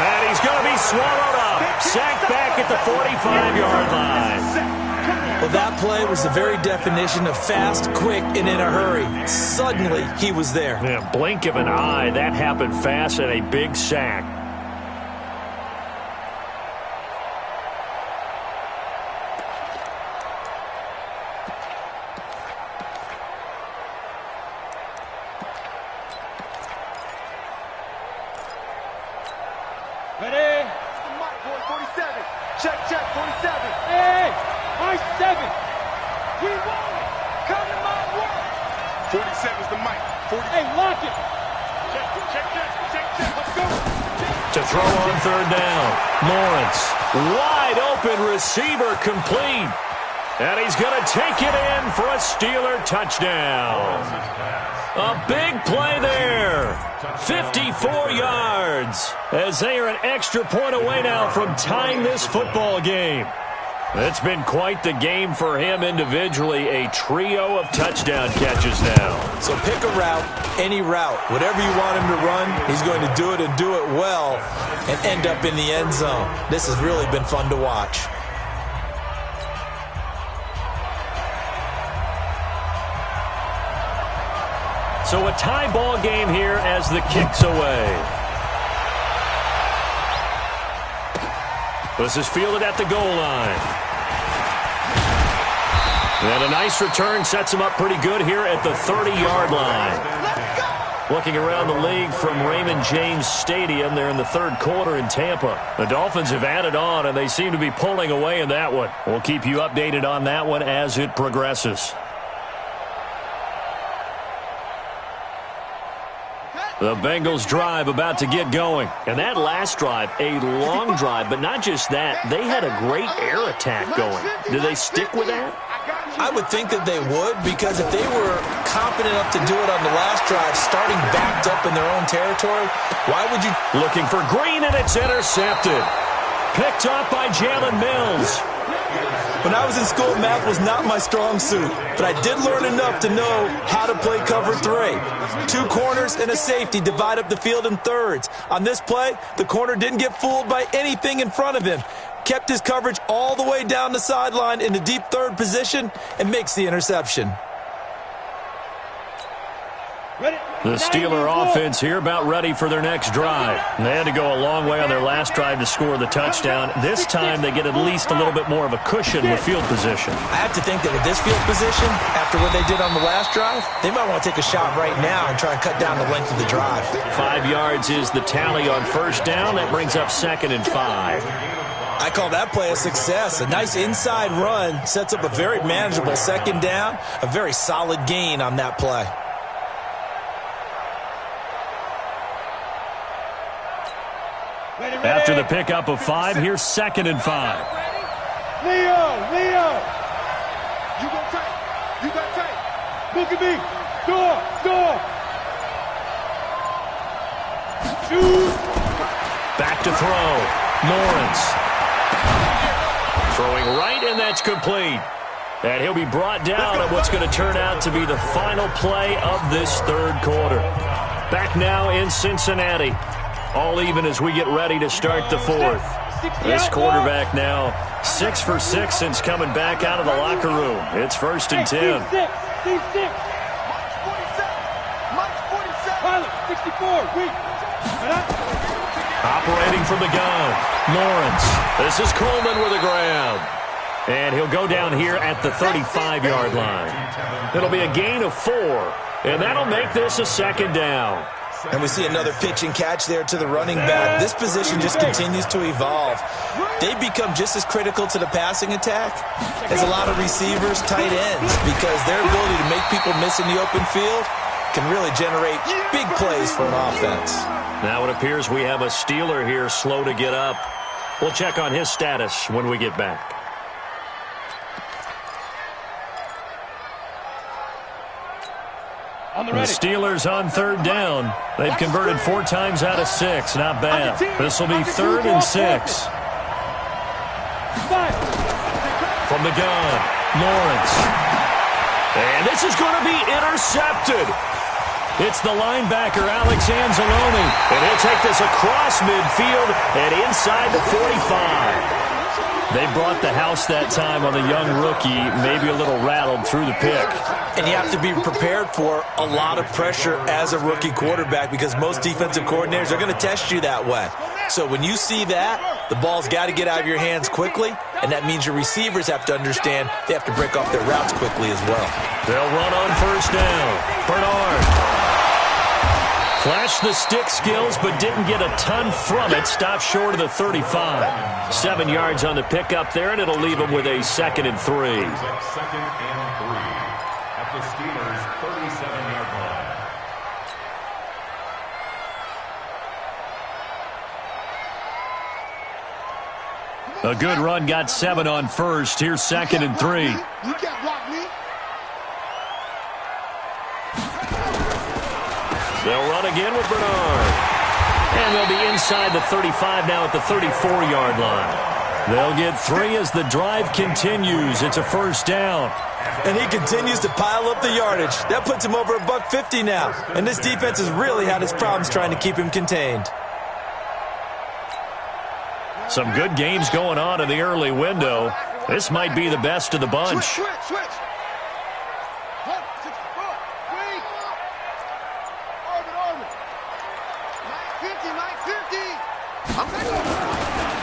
[SPEAKER 1] And he's going to be swallowed up. Sacked back at the 45-yard line.
[SPEAKER 3] Well, that play was the very definition of fast, quick, and in a hurry. Suddenly, he was there.
[SPEAKER 1] Yeah, blink of an eye, that happened fast and a big sack.
[SPEAKER 2] Ready?
[SPEAKER 4] 47. Check, 47.
[SPEAKER 2] Hey, my 7. We won it. Come to my world.
[SPEAKER 4] 47's the mic. 40.
[SPEAKER 2] Hey, lock it. Check. Let's go.
[SPEAKER 1] To throw on third down. Lawrence, wide open receiver complete. And he's going to take it in for a Steeler touchdown. A big play there. 54 yards. As they are an extra point away now from tying this football game. It's been quite the game for him individually. A trio of touchdown catches now.
[SPEAKER 3] So pick a route, any route. Whatever you want him to run, he's going to do it and do it well and end up in the end zone. This has really been fun to watch.
[SPEAKER 1] So a tie ball game here as the kick's away. This is fielded at the goal line. And a nice return sets him up pretty good here at the 30-yard line. Looking around the league from Raymond James Stadium, they're in the third quarter in Tampa. The Dolphins have added on, and they seem to be pulling away in that one. We'll keep you updated on that one as it progresses. The Bengals drive about to get going. And that last drive, a long drive, but not just that. They had a great air attack going. Do they stick with that?
[SPEAKER 3] I would think that they would, because if they were confident enough to do it on the last drive, starting backed up in their own territory, why would you?
[SPEAKER 1] Looking for Green, and it's intercepted. Picked up by Jalen Mills.
[SPEAKER 3] When I was in school, math was not my strong suit, but I did learn enough to know how to play cover 3. 2 corners and a safety divide up the field in thirds. On this play, the corner didn't get fooled by anything in front of him. Kept his coverage all the way down the sideline in the deep third position and makes the interception.
[SPEAKER 1] The Steeler offense here about ready for their next drive. They had to go a long way on their last drive to score the touchdown. This time they get at least a little bit more of a cushion with field position.
[SPEAKER 3] I have to think that with this field position, after what they did on the last drive, they might want to take a shot right now and try and cut down the length of the drive.
[SPEAKER 1] 5 yards is the tally on first down. That brings up 2nd and 5.
[SPEAKER 3] I call that play a success. A nice inside run sets up a very manageable second down, a very solid gain on that play.
[SPEAKER 1] After the pickup of 5, here's 2nd and 5.
[SPEAKER 2] Leo! You got tight. Look at me. Door. Shoot.
[SPEAKER 1] Back to throw. Lawrence. Throwing right, and that's complete. And he'll be brought down at what's going to turn out to be the final play of this third quarter. Back now in Cincinnati. All even as we get ready to start the fourth. This quarterback now 6 for 6 since coming back out of the locker room. It's 1st and 10. Operating from the gun. Lawrence. This is Coleman with a grab. And he'll go down here at the 35-yard line. It'll be a gain of 4. And that'll make this a 2nd down.
[SPEAKER 3] And we see another pitch and catch there to the running back. This position just continues to evolve. They become just as critical to the passing attack as a lot of receivers, tight ends, because their ability to make people miss in the open field can really generate big plays for an offense.
[SPEAKER 1] Now it appears we have a Steeler here slow to get up. We'll check on his status when we get back. The Steelers on 3rd down. They've converted 4 times out of 6. Not bad. This will be 3rd and 6. From the gun, Lawrence. And this is going to be intercepted. It's the linebacker, Alex Anzalone. And he'll take this across midfield and inside the 45. They brought the house that time on the young rookie, maybe a little rattled through the pick.
[SPEAKER 3] And you have to be prepared for a lot of pressure as a rookie quarterback because most defensive coordinators are going to test you that way. So when you see that, the ball's got to get out of your hands quickly, and that means your receivers have to understand they have to break off their routes quickly as well.
[SPEAKER 1] They'll run on first down. Bernard. Flashed the stick skills, but didn't get a ton from it. Stopped short of the 35. 7 yards on the pickup there, and it'll leave him with a 2nd and 3.
[SPEAKER 5] Second and 3 at the Steelers' 37-yard line.
[SPEAKER 1] A good run, got 7 on first. Here's 2nd and 3.
[SPEAKER 4] You can't block me.
[SPEAKER 1] They'll run again with Bernard. And they'll be inside the 35 now at the 34-yard line. They'll get 3 as the drive continues. It's a first down.
[SPEAKER 3] And he continues to pile up the yardage. That puts him over $150 now. And this defense has really had its problems trying to keep him contained.
[SPEAKER 1] Some good games going on in the early window. This might be the best of the bunch.
[SPEAKER 4] Switch. 50.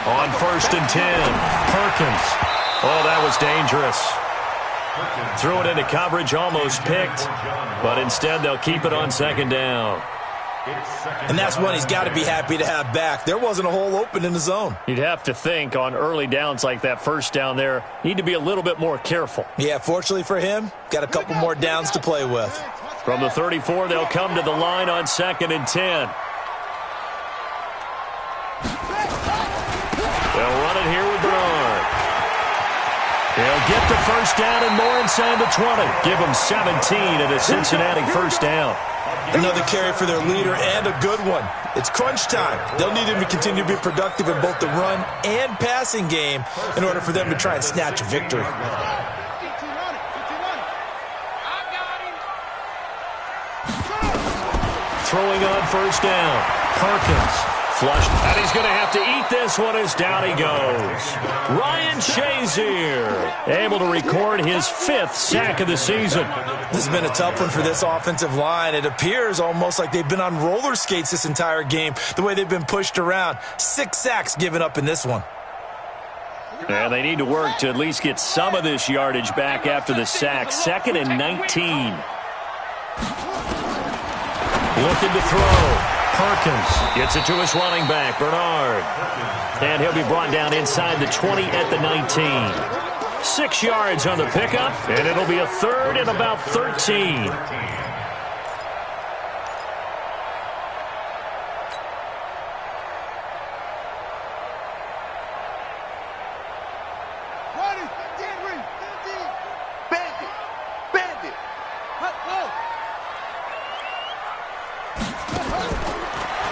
[SPEAKER 1] On 1st and 10, Perkins. Oh, that was dangerous. Threw it into coverage, almost picked, but instead they'll keep it on 2nd down.
[SPEAKER 3] And that's one he's got to be happy to have back. There wasn't a hole open in the zone.
[SPEAKER 1] You'd have to think on early downs like that first down there, need to be a little bit more careful.
[SPEAKER 3] Yeah, fortunately for him, got a couple more downs to play with.
[SPEAKER 1] From the 34, they'll come to the line on 2nd and 10. They'll run it here with Bernard. They'll get the first down and more inside the 20. Give them 17 at a Cincinnati first down.
[SPEAKER 3] Another carry for their leader and a good one. It's crunch time. They'll need him to continue to be productive in both the run and passing game in order for them to try and snatch a victory.
[SPEAKER 1] Throwing on first down. Perkins. Flushed, and he's going to have to eat this one as down he goes. Ryan Shazier able to record his 5th sack of the season.
[SPEAKER 3] This has been a tough one for this offensive line. It appears almost like they've been on roller skates this entire game, the way they've been pushed around. 6 sacks given up in this one.
[SPEAKER 1] And they need to work to at least get some of this yardage back after the sack. 2nd and 19. Looking to throw. Perkins gets it to his running back, Bernard. And he'll be brought down inside the 20 at the 19. 6 yards on the pickup, and it'll be a 3rd and about 13.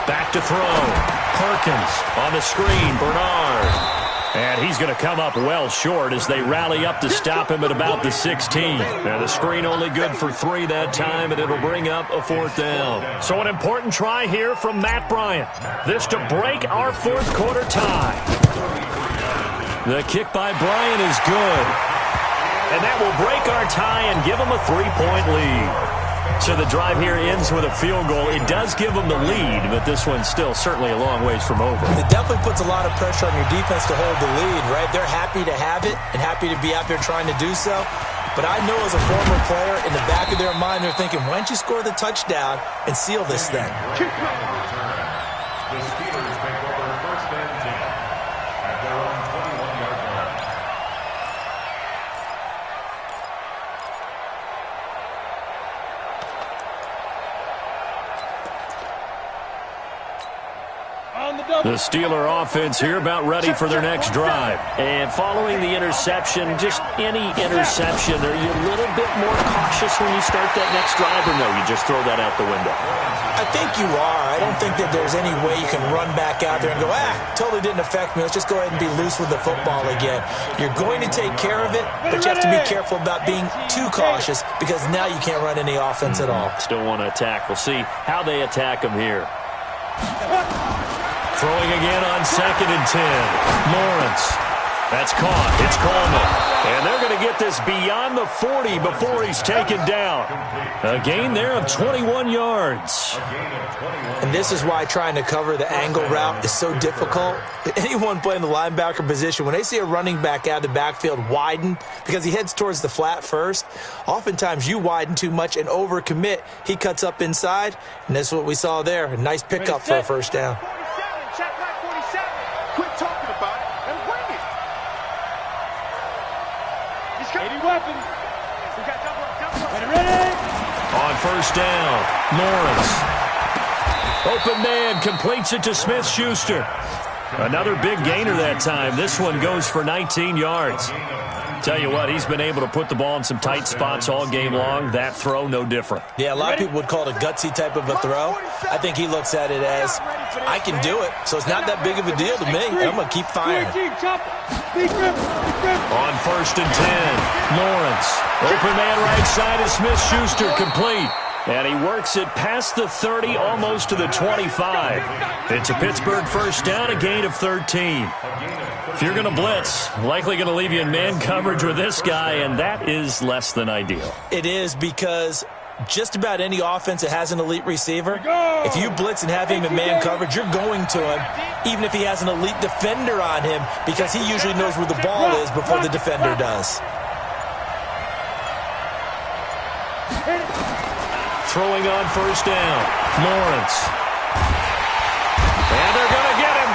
[SPEAKER 1] Back to throw. Perkins on the screen. Bernard. And he's going to come up well short as they rally up to stop him at about the 16. And the screen only good for 3 that time, and it'll bring up a 4th down. So an important try here from Matt Bryant. This to break our 4th quarter tie. The kick by Bryant is good. And that will break our tie and give them a 3-point lead. So the drive here ends with a field goal. It does give them the lead, but this one's still certainly a long ways from over.
[SPEAKER 3] It definitely puts a lot of pressure on your defense to hold the lead, right? They're happy to have it and happy to be out there trying to do so. But I know as a former player, in the back of their mind, they're thinking, why don't you score the touchdown and seal this thing?
[SPEAKER 5] The Steelers take over 1st and 10 at their own 21-yard line.
[SPEAKER 1] The Steeler offense here about ready for their next drive. And following the interception, just any interception, are you a little bit more cautious when you start that next drive, or no, you just throw that out the window?
[SPEAKER 3] I think you are. I don't think that there's any way you can run back out there and go, totally didn't affect me. Let's just go ahead and be loose with the football again. You're going to take care of it, but you have to be careful about being too cautious because now you can't run any offense at all.
[SPEAKER 1] Still want to attack. We'll see how they attack them here. Throwing again on 2nd and 10. Lawrence. That's caught. It's Coleman. And they're going to get this beyond the 40 before he's taken down. A gain there of 21 yards.
[SPEAKER 3] And this is why trying to cover the angle route is so difficult. Anyone playing the linebacker position, when they see a running back out of the backfield widen because he heads towards the flat first, oftentimes you widen too much and overcommit. He cuts up inside, and that's what we saw there. A nice pickup for a first down.
[SPEAKER 4] Quit talking about it and bring it. He's got
[SPEAKER 2] 80 weapons.
[SPEAKER 4] We got double.
[SPEAKER 2] Ready?
[SPEAKER 1] On first down, Lawrence. Open man, completes it to Smith-Schuster. Another big gainer that time. This one goes for 19 yards. Tell you what, he's been able to put the ball in some tight spots all game long. That throw, no different.
[SPEAKER 3] Yeah, a lot of people would call it a gutsy type of a throw. I think he looks at it as, I can do it, so it's not that big of a deal to me. I'm going to keep firing.
[SPEAKER 1] On first and 10, Lawrence. Open man right side is Smith-Schuster, complete. And he works it past the 30, almost to the 25. It's a Pittsburgh first down, a gain of 13. If you're going to blitz, likely going to leave you in man coverage with this guy, and that is less than ideal.
[SPEAKER 3] It is, because just about any offense that has an elite receiver, if you blitz and have him in man coverage, you're going to him, even if he has an elite defender on him, because he usually knows where the ball is before the defender does.
[SPEAKER 1] Throwing on first down, Lawrence. And they're going to get him.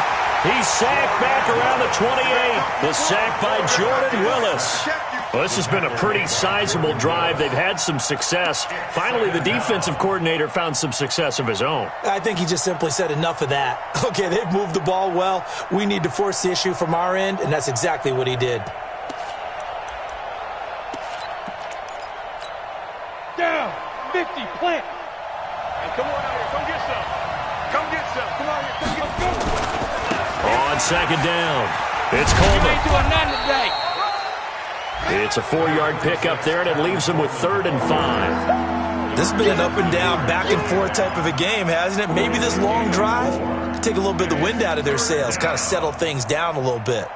[SPEAKER 1] He's sacked back around the 28. The sack by Jordan Willis. Well, this has been a pretty sizable drive. They've had some success. Finally, the defensive coordinator found some success of his own.
[SPEAKER 3] I think he just simply said enough of that. Okay, they've moved the ball well. We need to force the issue from our end, and that's exactly what he did.
[SPEAKER 2] Down. 50, plant.
[SPEAKER 4] Hey, come on out here. Come get some. Come get some. Come on here. Come get some.
[SPEAKER 1] On second down, it's
[SPEAKER 2] You
[SPEAKER 1] Coleman.
[SPEAKER 2] ain't doing nothing today.
[SPEAKER 1] It's a 4-yard pickup there, and it leaves them with 3rd and 5.
[SPEAKER 3] This has been an up and down, back and forth type of a game, hasn't it? Maybe this long drive could take a little bit of the wind out of their sails, kind of settle things down a little bit.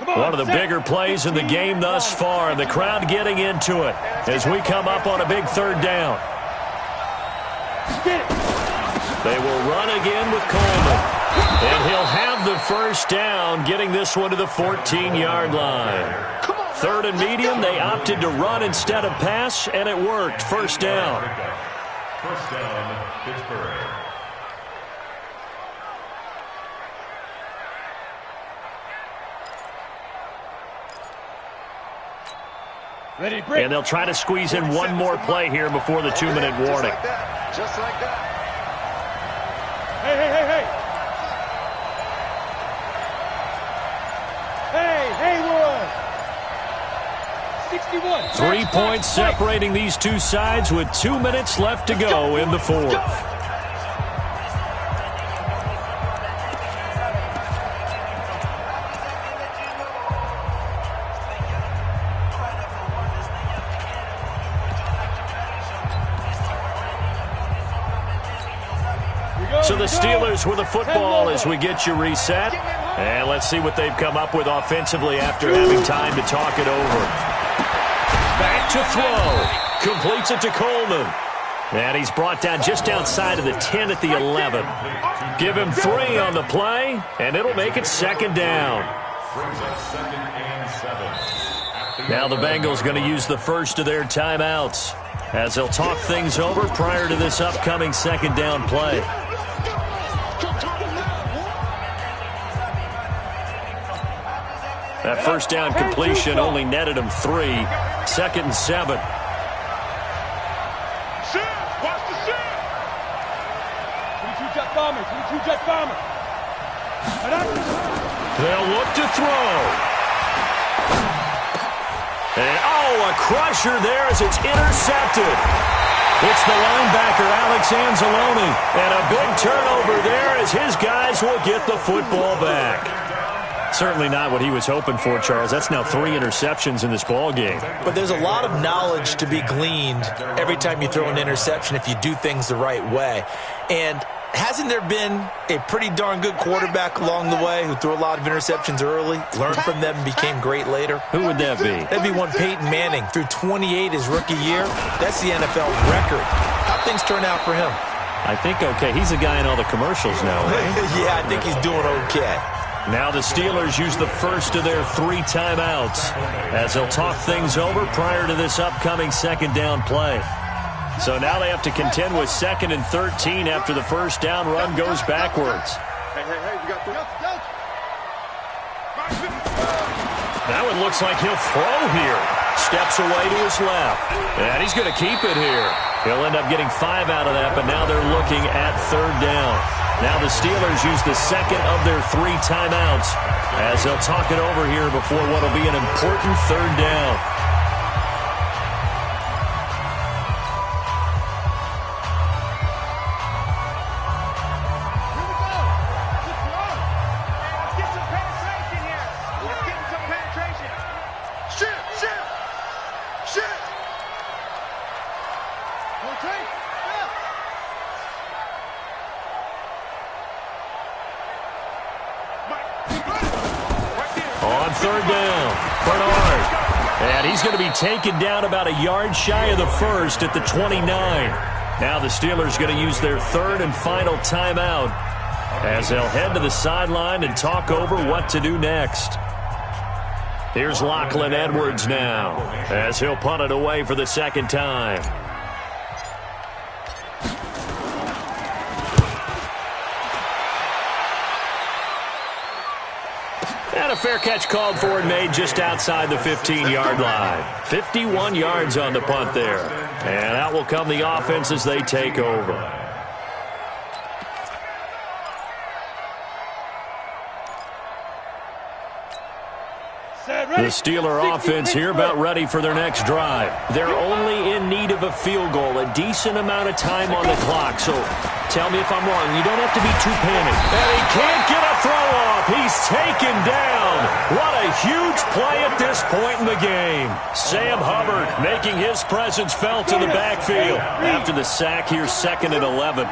[SPEAKER 1] One of the bigger plays in the game thus far, and the crowd getting into it as we come up on a big 3rd down. They will run again with Coleman, and he'll have the first down, getting this one to the 14-yard line. 3rd and medium, they opted to run instead of pass, and it worked. First down.
[SPEAKER 5] First down, Pittsburgh.
[SPEAKER 2] Ready, break.
[SPEAKER 1] And they'll try to squeeze in one more play here before the 2-minute warning.
[SPEAKER 4] Just like that.
[SPEAKER 2] Hey, hey, hey, hey. Hey, Haywood. 61.
[SPEAKER 1] 3 points separating these two sides with 2 minutes left to go in the 4th. So the Steelers with the football as we get you reset. And let's see what they've come up with offensively after having time to talk it over. Back to throw. Completes it to Coleman. And he's brought down just outside of the 10 at the 11. Give him 3 on the play, and it'll make it 2nd down. Now the Bengals going to use the first of their timeouts as they'll talk things over prior to this upcoming 2nd down play. That first down completion only netted him 3. 2nd and 7.
[SPEAKER 4] Watch the shit.
[SPEAKER 2] 22 jet bomber. 22 jet bomber.
[SPEAKER 1] They'll look to throw. And, a crusher there as it's intercepted. It's the linebacker, Alex Anzalone. And a big turnover there as his guys will get the football back. Certainly not what he was hoping for, Charles. That's now 3 interceptions in this ball game.
[SPEAKER 3] But there's a lot of knowledge to be gleaned every time you throw an interception if you do things the right way. And hasn't there been a pretty darn good quarterback along the way who threw a lot of interceptions early, learned from them, and became great later?
[SPEAKER 1] Who would that be?
[SPEAKER 3] That'd be one Peyton Manning, threw 28 his rookie year. That's the NFL record. How'd things turn out for him?
[SPEAKER 1] I think okay. He's a guy in all the commercials now, right?
[SPEAKER 3] Yeah, I think he's doing okay.
[SPEAKER 1] Now the Steelers use the first of their 3 timeouts as they'll talk things over prior to this upcoming second down play. So now they have to contend with 2nd and 13 after the first down run goes backwards.
[SPEAKER 4] Hey, you got to
[SPEAKER 1] That one looks like he'll throw here. Steps away to his left. And he's going to keep it here. He'll end up getting 5 out of that, but now they're looking at 3rd down. Now the Steelers use the second of their 3 timeouts as they'll talk it over here before what will be an important 3rd down. On 3rd down, Bernard. And he's going to be taken down about a yard shy of the first at the 29. Now the Steelers going to use their 3rd and final timeout as they'll head to the sideline and talk over what to do next. Here's Lachlan Edwards now as he'll punt it away for the 2nd time. And a fair catch called for and made just outside the 15-yard line. 51 yards on the punt there. And out will come the offense as they take over. The Steeler offense here about ready for their next drive. They're only in need of a field goal, a decent amount of time on the clock. So tell me if I'm wrong. You don't have to be too panicked. And he can't get a throw off. He's taken down. What a huge play at this point in the game. Sam Hubbard making his presence felt in the backfield. After the sack here, 2nd and 11.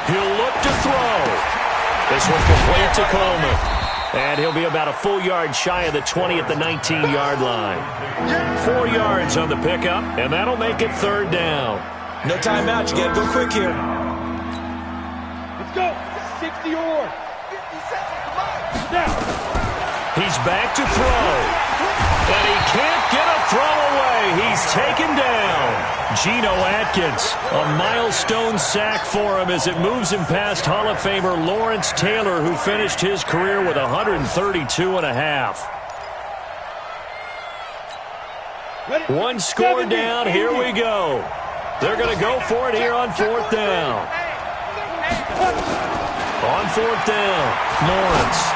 [SPEAKER 1] He'll look to throw. This one complete to Coleman. And he'll be about a full yard shy of the 20 at the 19-yard line. 4 yards on the pickup, and that'll make it 3rd down.
[SPEAKER 3] No timeout. You got to go quick here.
[SPEAKER 2] Let's go. 60 or 57. Now.
[SPEAKER 1] He's back to throw. And he can't get a throw away. He's taken down. Geno Atkins, a milestone sack for him as it moves him past Hall of Famer Lawrence Taylor, who finished his career with 132.5. One score down. Here we go. They're going to go for it here on 4th down. On 4th down, Lawrence.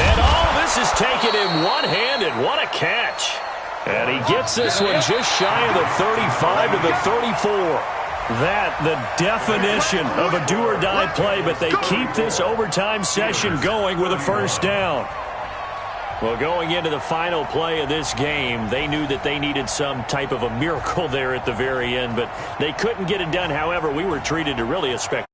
[SPEAKER 1] And all this is taken in one-handed. What a catch. And he gets this one just shy of the 35 to the 34. That, the definition of a do-or-die play, but they keep this overtime session going with a 1st down. Well, going into the final play of this game, they knew that they needed some type of a miracle there at the very end, but they couldn't get it done. However, we were treated to really a spectacular